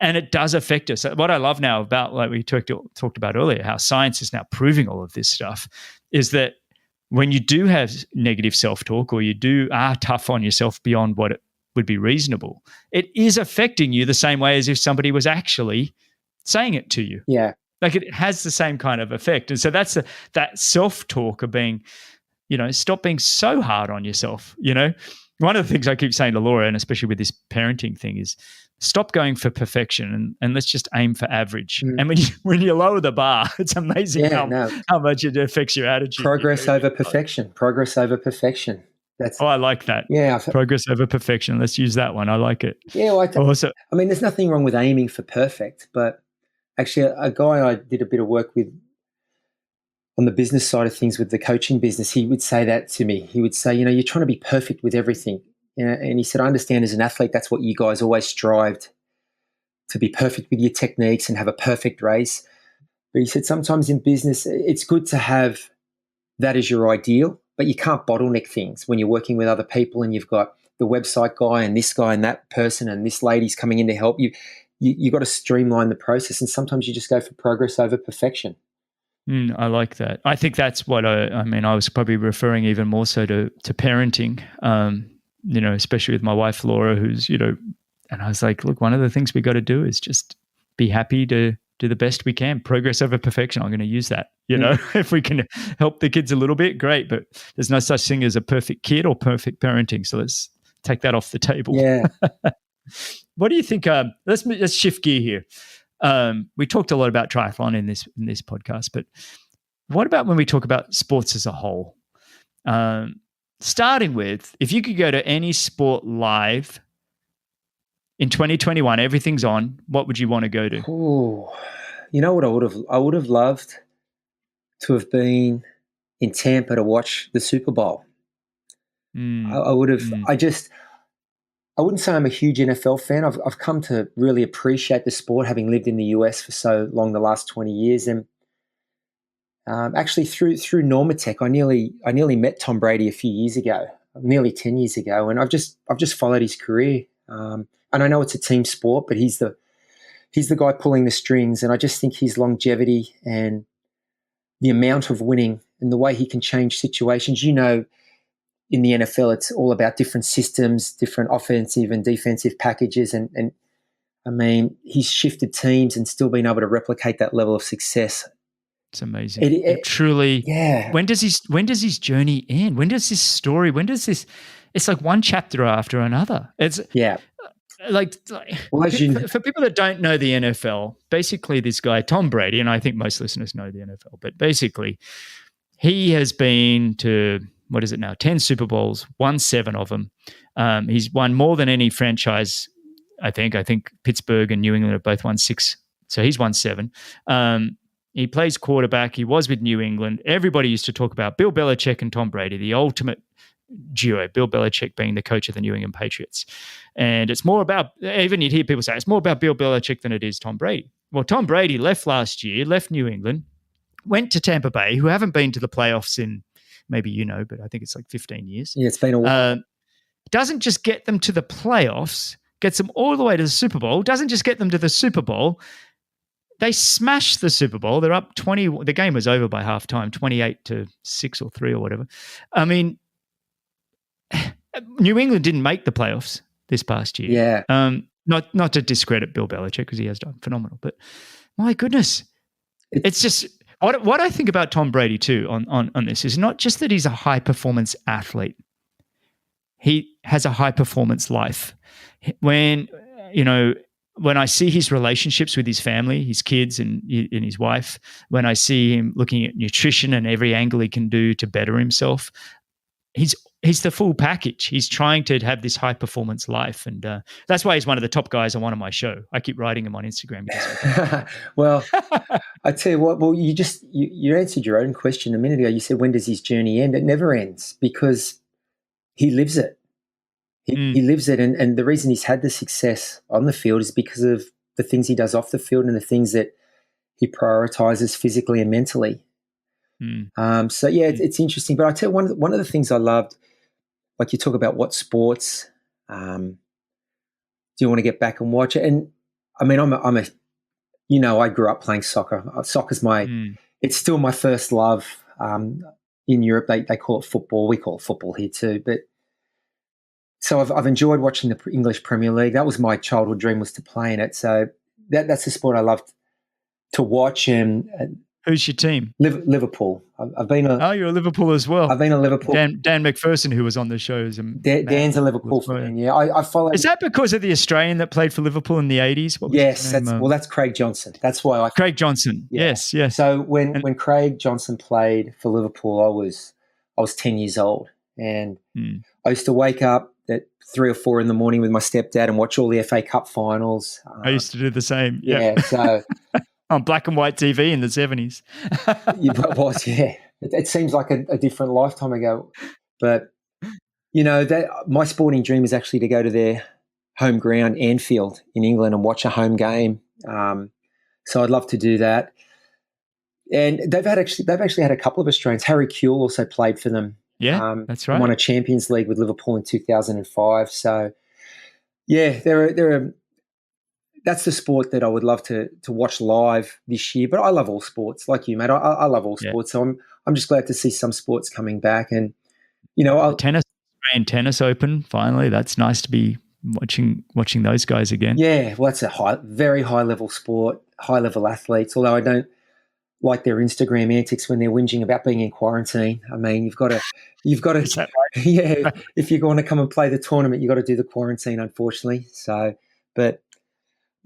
Speaker 1: and it does affect us. What I love now about, like we talked about earlier, how science is now proving all of this stuff, is that when you do have negative self-talk, or you are tough on yourself beyond what it would be reasonable, it is affecting you the same way as if somebody was actually saying it to you.
Speaker 2: Yeah.
Speaker 1: Like, it has the same kind of effect. And so that's that self-talk of being, stop being so hard on yourself. One of the things I keep saying to Laura, and especially with this parenting thing, is stop going for perfection and let's just aim for average. And when you lower the bar, it's amazing how much it affects your attitude.
Speaker 2: Progress over perfection. Progress over perfection.
Speaker 1: I like that.
Speaker 2: Yeah.
Speaker 1: Progress over perfection. Let's use that one. I like it.
Speaker 2: Yeah. I mean, there's nothing wrong with aiming for perfect, but actually a guy I did a bit of work with on the business side of things with the coaching business, he would say that to me. He would say, you're trying to be perfect with everything. And he said, I understand as an athlete, that's what you guys always strived, to be perfect with your techniques and have a perfect race. But he said, sometimes in business, it's good to have that as your ideal, but you can't bottleneck things when you're working with other people and you've got the website guy and this guy and that person and this lady's coming in to help you. You've got to streamline the process, and sometimes you just go for progress over perfection.
Speaker 1: I like that. I think that's what I was probably referring even more so to parenting, especially with my wife, Laura, who's, and I was like, look, one of the things we got to do is just be happy to do the best we can. Progress over perfection. I'm going to use that, if we can help the kids a little bit, great, but there's no such thing as a perfect kid or perfect parenting. So let's take that off the table.
Speaker 2: Yeah.
Speaker 1: What do you think? Let's shift gear here. We talked a lot about triathlon in this podcast, but what about when we talk about sports as a whole? Starting with, if you could go to any sport live in 2021, everything's on, what would you want to go to?
Speaker 2: Oh, you know what I would have loved to have been in Tampa to watch the Super Bowl. I would have. I wouldn't say I'm a huge NFL fan. I've come to really appreciate the sport, having lived in the US for so long, the last 20 years. And actually through Normatec, I nearly met Tom Brady a few years ago, nearly 10 years ago. And I've just followed his career. And I know it's a team sport, but he's the guy pulling the strings. And I just think his longevity and the amount of winning and the way he can change situations, in the NFL, it's all about different systems, different offensive and defensive packages. And I mean, he's shifted teams and still been able to replicate that level of success.
Speaker 1: It's amazing. It truly.
Speaker 2: Yeah.
Speaker 1: When does his journey end? When does this story? It's like one chapter after another. It's for people that don't know the NFL, basically this guy, Tom Brady, and I think most listeners know the NFL, but basically he has been to, what is it now, 10 Super Bowls, won 7 of them. He's won more than any franchise, I think. I think Pittsburgh and New England have both won 6. So he's won 7. He plays quarterback. He was with New England. Everybody used to talk about Bill Belichick and Tom Brady, the ultimate duo, Bill Belichick being the coach of the New England Patriots. And it's more about, even you'd hear people say, it's more about Bill Belichick than it is Tom Brady. Well, Tom Brady left last year, left New England, went to Tampa Bay, who haven't been to the playoffs in, maybe but I think it's like 15 years.
Speaker 2: Yeah, it's been a while.
Speaker 1: Doesn't just get them to the playoffs, gets them all the way to the Super Bowl, doesn't just get them to the Super Bowl. They smashed the Super Bowl. They're up 20. The game was over by halftime, 28-6 or 3 or whatever. I mean, New England didn't make the playoffs this past year.
Speaker 2: Yeah.
Speaker 1: Not to discredit Bill Belichick, because he has done phenomenal, but my goodness, it's just what I think about Tom Brady too on this is not just that he's a high performance athlete. He has a high performance life. When I see his relationships with his family, his kids and his wife, when I see him looking at nutrition and every angle he can do to better himself, he's the full package. He's trying to have this high performance life, and that's why he's one of the top guys on my show. I keep writing him on Instagram.
Speaker 2: Well, I tell you what. Well, you answered your own question a minute ago. You said, when does his journey end? It never ends, because he lives it. He lives it, and the reason he's had the success on the field is because of the things he does off the field and the things that he prioritizes physically and mentally. So yeah, it's interesting. But I tell you, one of the things I loved, like you talk about what sports do you want to get back and watch it? And I mean, I grew up playing soccer. Soccer's it's still my first love. in Europe they call it football. We call it football here too. But so I've enjoyed watching the English Premier League. That was my childhood dream, was to play in it. So that's the sport I loved to watch. And
Speaker 1: Who's your team?
Speaker 2: Liverpool. I've been a.
Speaker 1: Oh, you're a Liverpool as well.
Speaker 2: I've been a Liverpool.
Speaker 1: Dan McPherson, who was on the show, is
Speaker 2: Dan's a Liverpool fan. Yeah, I followed.
Speaker 1: Is that because of the Australian that played for Liverpool in the 80s?
Speaker 2: Yes, that's Craig Johnson. That's why
Speaker 1: Craig Johnson. Yeah. Yes.
Speaker 2: So when Craig Johnson played for Liverpool, I was 10 years old, and I used to wake up at 3 or 4 in the morning with my stepdad and watch all the FA Cup finals.
Speaker 1: I used to do the same.
Speaker 2: Yeah. So
Speaker 1: on black and white TV in the 70s.
Speaker 2: It was, yeah. It seems like a different lifetime ago. But, my sporting dream is actually to go to their home ground, Anfield, in England, and watch a home game. So I'd love to do that. And they've actually had a couple of Australians. Harry Kewell also played for them.
Speaker 1: Yeah, that's right.
Speaker 2: Won a Champions League with Liverpool in 2005. So, yeah, that's the sport that I would love to watch live this year. But I love all sports, like you, mate. I love all sports. So I'm just glad to see some sports coming back. And
Speaker 1: Australian Tennis Open finally. That's nice to be watching those guys again.
Speaker 2: Yeah, well, that's a very high level sport, high level athletes. Although I don't like their Instagram antics when they're whinging about being in quarantine. I mean, you've got to.
Speaker 1: Is that right?
Speaker 2: Yeah. If you're going to come and play the tournament, you've got to do the quarantine, unfortunately. So, but.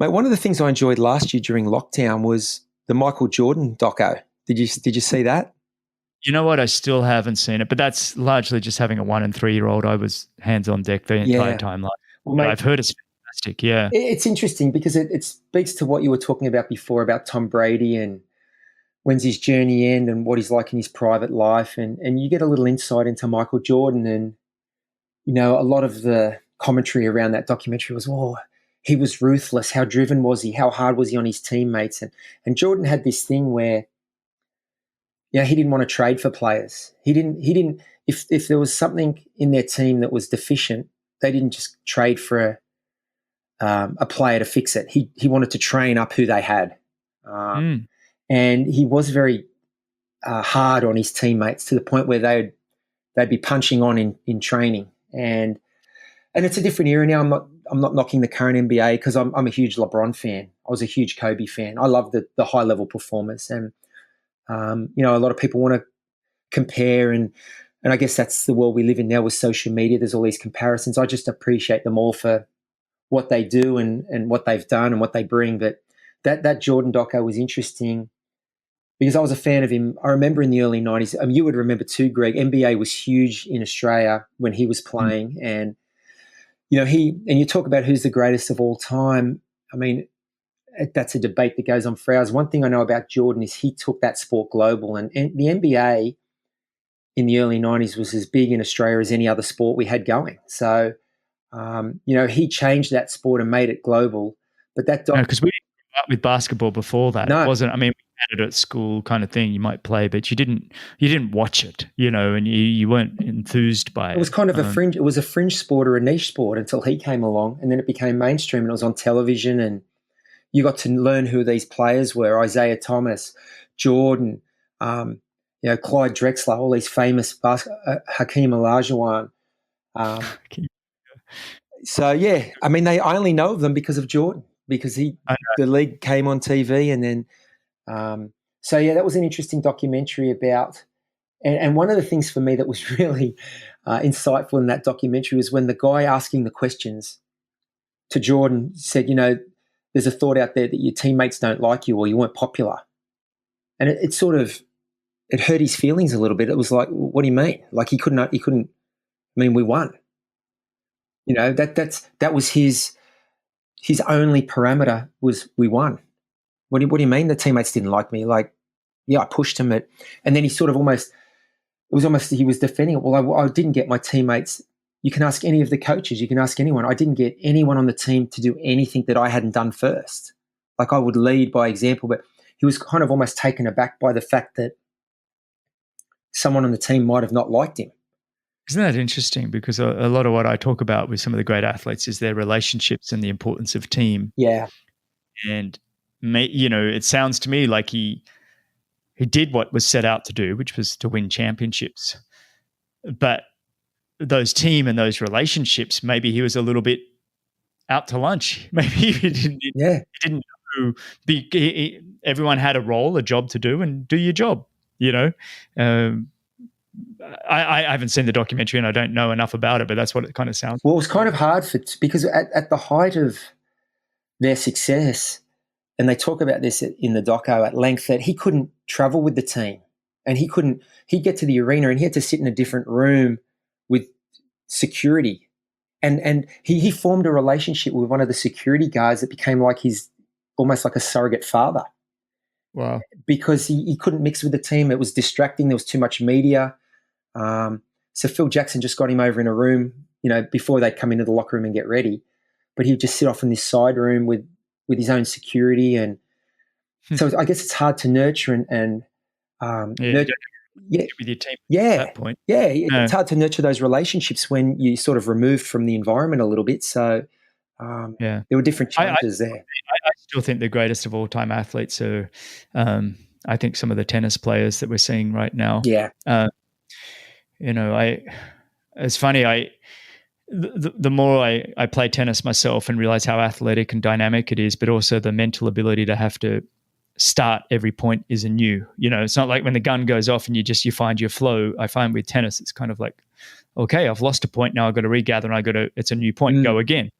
Speaker 2: Mate, one of the things I enjoyed last year during lockdown was the Michael Jordan doco. Did you see that?
Speaker 1: You know what? I still haven't seen it, but that's largely just having a 1 and 3-year-old. I was hands on deck the entire time. Well, mate, I've heard it's fantastic. Yeah,
Speaker 2: it's interesting because it speaks to what you were talking about before about Tom Brady and when's his journey end and what he's like in his private life, and you get a little insight into Michael Jordan. And a lot of the commentary around that documentary was, he was ruthless. How driven was he? How hard was he on his teammates? And Jordan had this thing where, he didn't want to trade for players. He didn't. If there was something in their team that was deficient, they didn't just trade for a player to fix it. He wanted to train up who they had, and he was very hard on his teammates to the point where they'd be punching on in training. And it's a different era now. I'm not knocking the current NBA because I'm a huge LeBron fan. I was a huge Kobe fan. I love the high level performers, and a lot of people want to compare, and I guess that's the world we live in now with social media. There's all these comparisons. I just appreciate them all for what they do and what they've done and what they bring. But that Jordan doco was interesting because I was a fan of him. I remember in the early 90s. You would remember too, Greg. NBA was huge in Australia when he was playing, and you talk about who's the greatest of all time. I mean, that's a debate that goes on for hours. One thing I know about Jordan is he took that sport global, and the NBA in the early 90s was as big in Australia as any other sport we had going. So, he changed that sport and made it global. But
Speaker 1: because we didn't grow up with basketball before that.
Speaker 2: No.
Speaker 1: It wasn't. I mean, we had it at school, kind of thing. You might play, but you didn't watch it, and you weren't enthused by it.
Speaker 2: It was kind of a fringe. It was a fringe sport or a niche sport until he came along, and then it became mainstream, and it was on television, and you got to learn who these players were: Isaiah Thomas, Jordan, Clyde Drexler, all these famous Hakeem Olajuwon. So yeah, I mean, I only know of them because of Jordan, because the league came on TV, and then. So yeah, that was an interesting documentary about, and one of the things for me that was really insightful in that documentary was when the guy asking the questions to Jordan said, there's a thought out there that your teammates don't like you or you weren't popular. And it hurt his feelings a little bit. It was like, what do you mean? Like he couldn't, I mean, we won. That was his only parameter was we won. What do you mean the teammates didn't like me? Like, yeah, I pushed him and then he sort of he was defending it. Well, I didn't get my teammates. You can ask any of the coaches. You can ask anyone. I didn't get anyone on the team to do anything that I hadn't done first. Like I would lead by example, but he was kind of almost taken aback by the fact that someone on the team might have not liked him.
Speaker 1: Isn't that interesting? Because a lot of what I talk about with some of the great athletes is their relationships and the importance of team.
Speaker 2: Yeah.
Speaker 1: And it sounds to me like he He did what was set out to do, which was to win championships. But those team and those relationships, maybe he was a little bit out to lunch. Maybe he didn't know. Everyone had a role, a job to do, and do your job. I haven't seen the documentary and I don't know enough about it, but that's what it kind of sounds.
Speaker 2: Well, it was kind of hard because at the height of their success, and they talk about this in the doco at length, that he couldn't travel with the team, and he'd get to the arena and he had to sit in a different room with security. And he formed a relationship with one of the security guards that became like almost like a surrogate father.
Speaker 1: Wow.
Speaker 2: Because he couldn't mix with the team. It was distracting. There was too much media. So Phil Jackson just got him over in a room, before they'd come into the locker room and get ready. But he'd just sit off in this side room with his own security. And so I guess it's hard to nurture and nurture
Speaker 1: with your team
Speaker 2: at
Speaker 1: that point.
Speaker 2: Yeah, it's hard to nurture those relationships when you're sort of removed from the environment a little bit. So there were different challenges there.
Speaker 1: I still think the greatest of all-time athletes are, I think, some of the tennis players that we're seeing right now.
Speaker 2: Yeah.
Speaker 1: It's funny, the more I play tennis myself and realize how athletic and dynamic it is, but also the mental ability to have to start every point is anew. It's not like when the gun goes off and you find your flow. I find with tennis, it's kind of like, okay, I've lost a point. Now I've got to regather and it's a new point, go again.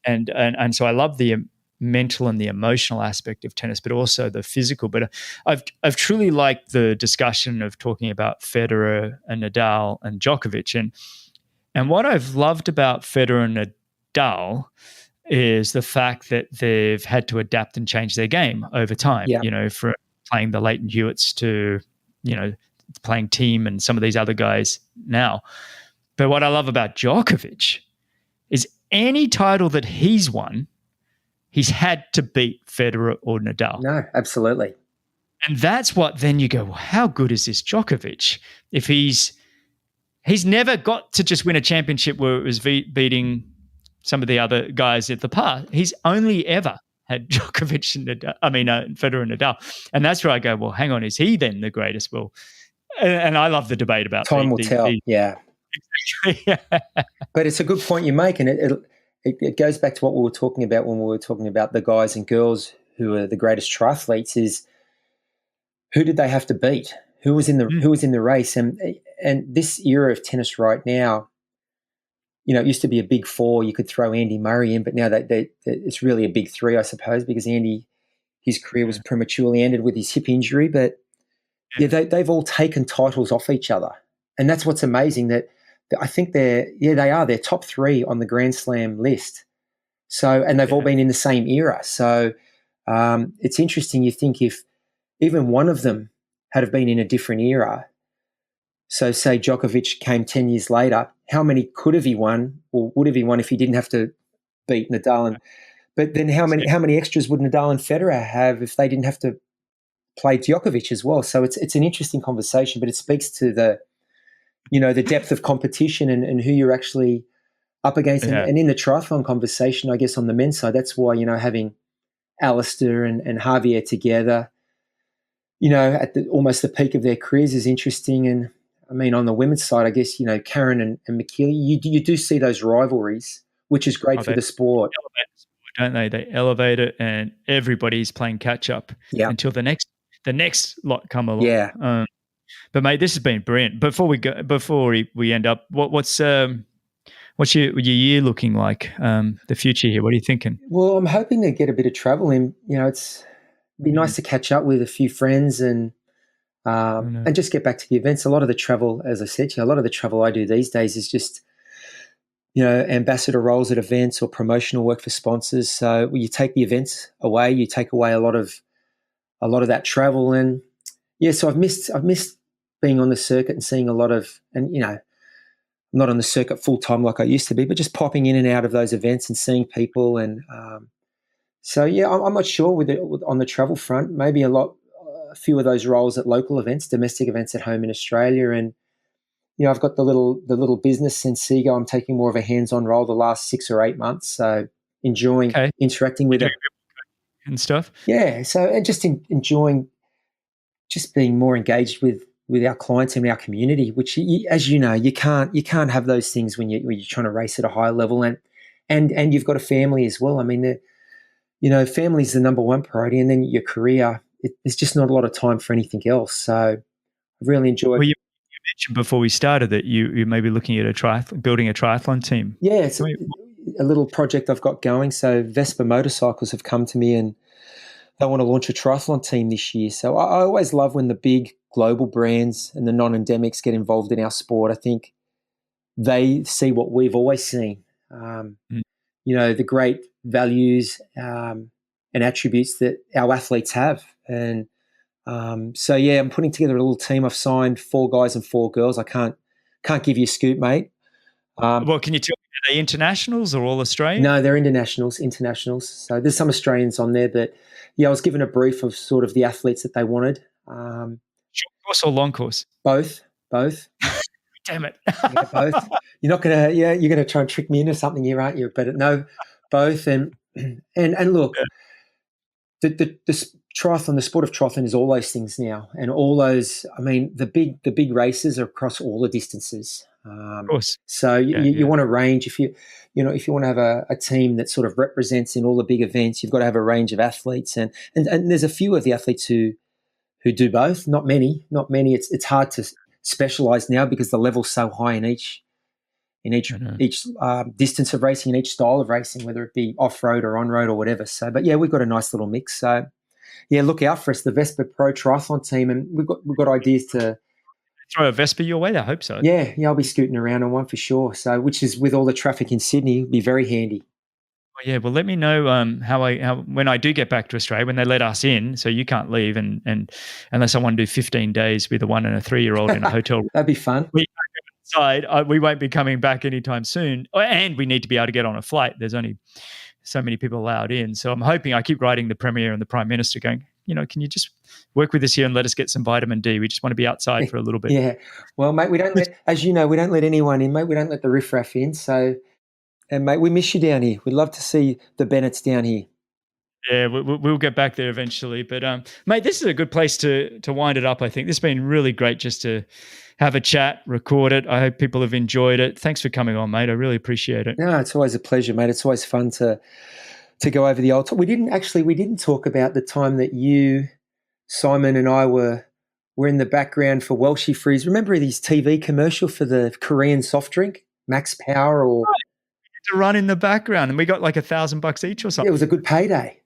Speaker 1: And so I love the mental and the emotional aspect of tennis, but also the physical. But I've truly liked the discussion of talking about Federer and Nadal and Djokovic. And what I've loved about Federer and Nadal is the fact that they've had to adapt and change their game over time, from playing the Leighton Hewitts to, playing team and some of these other guys now. But what I love about Djokovic is any title that he's won, he's had to beat Federer or Nadal.
Speaker 2: No, absolutely.
Speaker 1: And that's what then you go, well, how good is this Djokovic? If he's never got to just win a championship where it was beating some of the other guys at the past. He's only ever had Djokovic and Federer and Nadal. And that's where I go, well, hang on, is he then the greatest? Well, and I love the debate about
Speaker 2: time will tell. Yeah. But it's a good point you make, and it goes back to what we were talking about when we were talking about the guys and girls who are the greatest triathletes. Is who did they have to beat? Who was in the race? And this era of tennis right now, it used to be a big four. You could throw Andy Murray in, but now it's really a big three, I suppose, because Andy, his career was prematurely ended with his hip injury. But they've all taken titles off each other, and that's what's amazing. That I think they're top three on the Grand Slam list. So, and they've all been in the same era. So, it's interesting. You think if even one of them had have been in a different era. So say Djokovic came 10 years later, how many could have he won or would have he won if he didn't have to beat Nadal? But then how many extras would Nadal and Federer have if they didn't have to play Djokovic as well? So it's an interesting conversation, but it speaks to the depth of competition and who you're actually up against. Yeah. And in the triathlon conversation, I guess on the men's side, that's why, having Alistair and Javier together, at almost the peak of their careers is interesting. And on the women's side, I guess, Karen and McKeely, you do see those rivalries, which is great for the sport.
Speaker 1: Don't they? They elevate it, and everybody's playing catch up until the next lot come along.
Speaker 2: Yeah.
Speaker 1: But mate, this has been brilliant. Before we end up, what's your year looking like? The future here. What are you thinking?
Speaker 2: Well, I'm hoping to get a bit of travel in. It'd be nice to catch up with a few friends and just get back to the events. A lot of the travel, as I said to you, a lot of the travel I do these days is just, ambassador roles at events or promotional work for sponsors. So you take the events away, you take away a lot of that travel. And so I've missed being on the circuit and seeing a lot of, and I'm not on the circuit full time like I used to be, but just popping in and out of those events and seeing people. And I'm not sure on the travel front. Maybe a few of those roles at local events, domestic events at home in Australia, and I've got the little business in Seago. I'm taking more of a hands-on role the last 6 or 8 months, so enjoying interacting with it
Speaker 1: and stuff.
Speaker 2: Yeah, so and just enjoying just being more engaged with our clients and our community, which, as you know, you can't have those things when you're trying to race at a high level, and you've got a family as well. I mean, family is the number one priority, and then your career. There's just not a lot of time for anything else. So I really enjoyed.
Speaker 1: Well, you mentioned before we started that you may be looking at building a triathlon team.
Speaker 2: Yeah, it's a little project I've got going. So Vespa Motorcycles have come to me and they want to launch a triathlon team this year. So I always love when the big global brands and the non-endemics get involved in our sport. I think they see what we've always seen, the great values and attributes that our athletes have. And I'm putting together a little team. I've signed 4 guys and 4 girls. I can't give you a scoop, mate.
Speaker 1: Well, can you tell me, are they internationals or all Australian?
Speaker 2: No, they're internationals. So there's some Australians on there, but I was given a brief of sort of the athletes that they wanted.
Speaker 1: Short course or long course?
Speaker 2: Both.
Speaker 1: Damn it.
Speaker 2: Yeah, both. You're going to try and trick me into something here, aren't you? But no, both. And look, the triathlon, the sport of triathlon is all those things now, and all those. I mean, the big races are across all the distances.
Speaker 1: Of course.
Speaker 2: So you want a range. If you want to have a team that sort of represents in all the big events, you've got to have a range of athletes, and there's a few of the athletes who do both. Not many. It's hard to specialize now because the level's so high in each distance of racing, in each style of racing, whether it be off road or on road or whatever. So, but we've got a nice little mix. So, look out for us, the Vespa Pro Triathlon team, and we've got ideas to
Speaker 1: throw a Vespa your way. I hope so.
Speaker 2: Yeah, I'll be scooting around on one for sure. So, which is with all the traffic in Sydney, it'd be very handy.
Speaker 1: Oh, yeah, well, let me know how when I do get back to Australia, when they let us in, so you can't leave, and unless I want to do 15 days with a 1 and a 3-year-old in a hotel room.
Speaker 2: That'd be fun.
Speaker 1: We won't be coming back anytime soon, and we need to be able to get on a flight. There's only so many people allowed in, so I'm hoping. I keep writing the Premier and the Prime Minister going, can you just work with us here and let us get some vitamin D? We just want to be outside for a little bit.
Speaker 2: Yeah. Well, mate, we don't let anyone in, mate. We don't let the riffraff in. So, and mate, we miss you down here. We'd love to see the Bennetts down here.
Speaker 1: Yeah, we'll get back there eventually. But, mate, this is a good place to wind it up, I think. This has been really great just to have a chat, record it. I hope people have enjoyed it. Thanks for coming on, mate. I really appreciate it.
Speaker 2: No, it's always a pleasure, mate. It's always fun to go over the old talk. We didn't talk about the time that you, Simon, and I were in the background for Welshie Freeze. Remember his TV commercial for the Korean soft drink, Max Power? Or
Speaker 1: to run in the background, and we got like $1,000 each or something.
Speaker 2: Yeah, it was a good payday.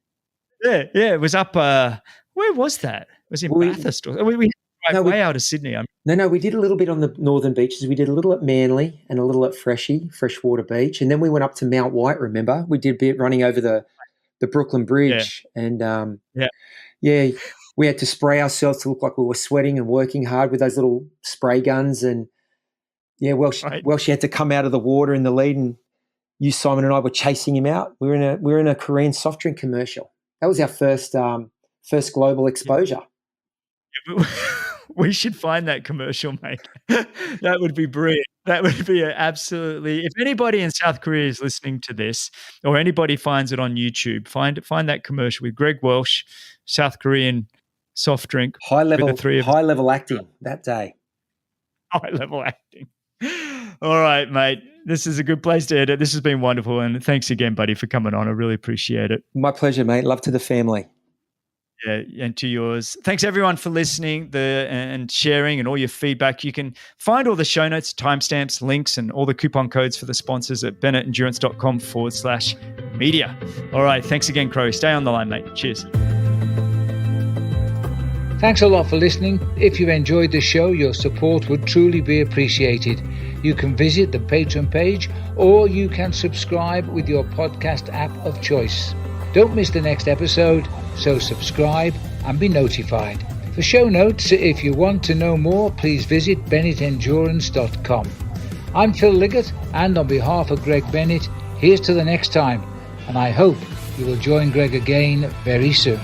Speaker 1: Yeah, it was up. Where was that? It was in Bathurst. We way out of Sydney.
Speaker 2: No, we did a little bit on the northern beaches. We did a little at Manly and a little at Freshwater Beach, and then we went up to Mount White. Remember, we did a bit running over the Brooklyn Bridge, and we had to spray ourselves to look like we were sweating and working hard with those little spray guns, and Welsh had to come out of the water in the lead, and you, Simon, and I were chasing him out. We were in a Korean soft drink commercial. That was our first global exposure.
Speaker 1: We should find that commercial, mate. That would be brilliant. That would be absolutely. If anybody in South Korea is listening to this, or anybody finds it on YouTube, find that commercial with Greg Welsh, South Korean soft drink,
Speaker 2: high level acting that day.
Speaker 1: High level acting. All right, mate. This is a good place to edit. This has been wonderful, and thanks again, buddy, for coming on. I really appreciate it.
Speaker 2: My pleasure, mate. Love to the family.
Speaker 1: Yeah, and to yours. Thanks, everyone, for listening and sharing and all your feedback. You can find all the show notes, timestamps, links, and all the coupon codes for the sponsors at bennettendurance.com/media. All right, thanks again, Crowie. Stay on the line, mate. Cheers.
Speaker 3: Thanks a lot for listening. If you enjoyed the show, your support would truly be appreciated. You can visit the Patreon page, or you can subscribe with your podcast app of choice. Don't miss the next episode, so subscribe and be notified. For show notes, if you want to know more, please visit bennettendurance.com. I'm Phil Liggett, and on behalf of Greg Bennett, here's to the next time, and I hope you will join Greg again very soon.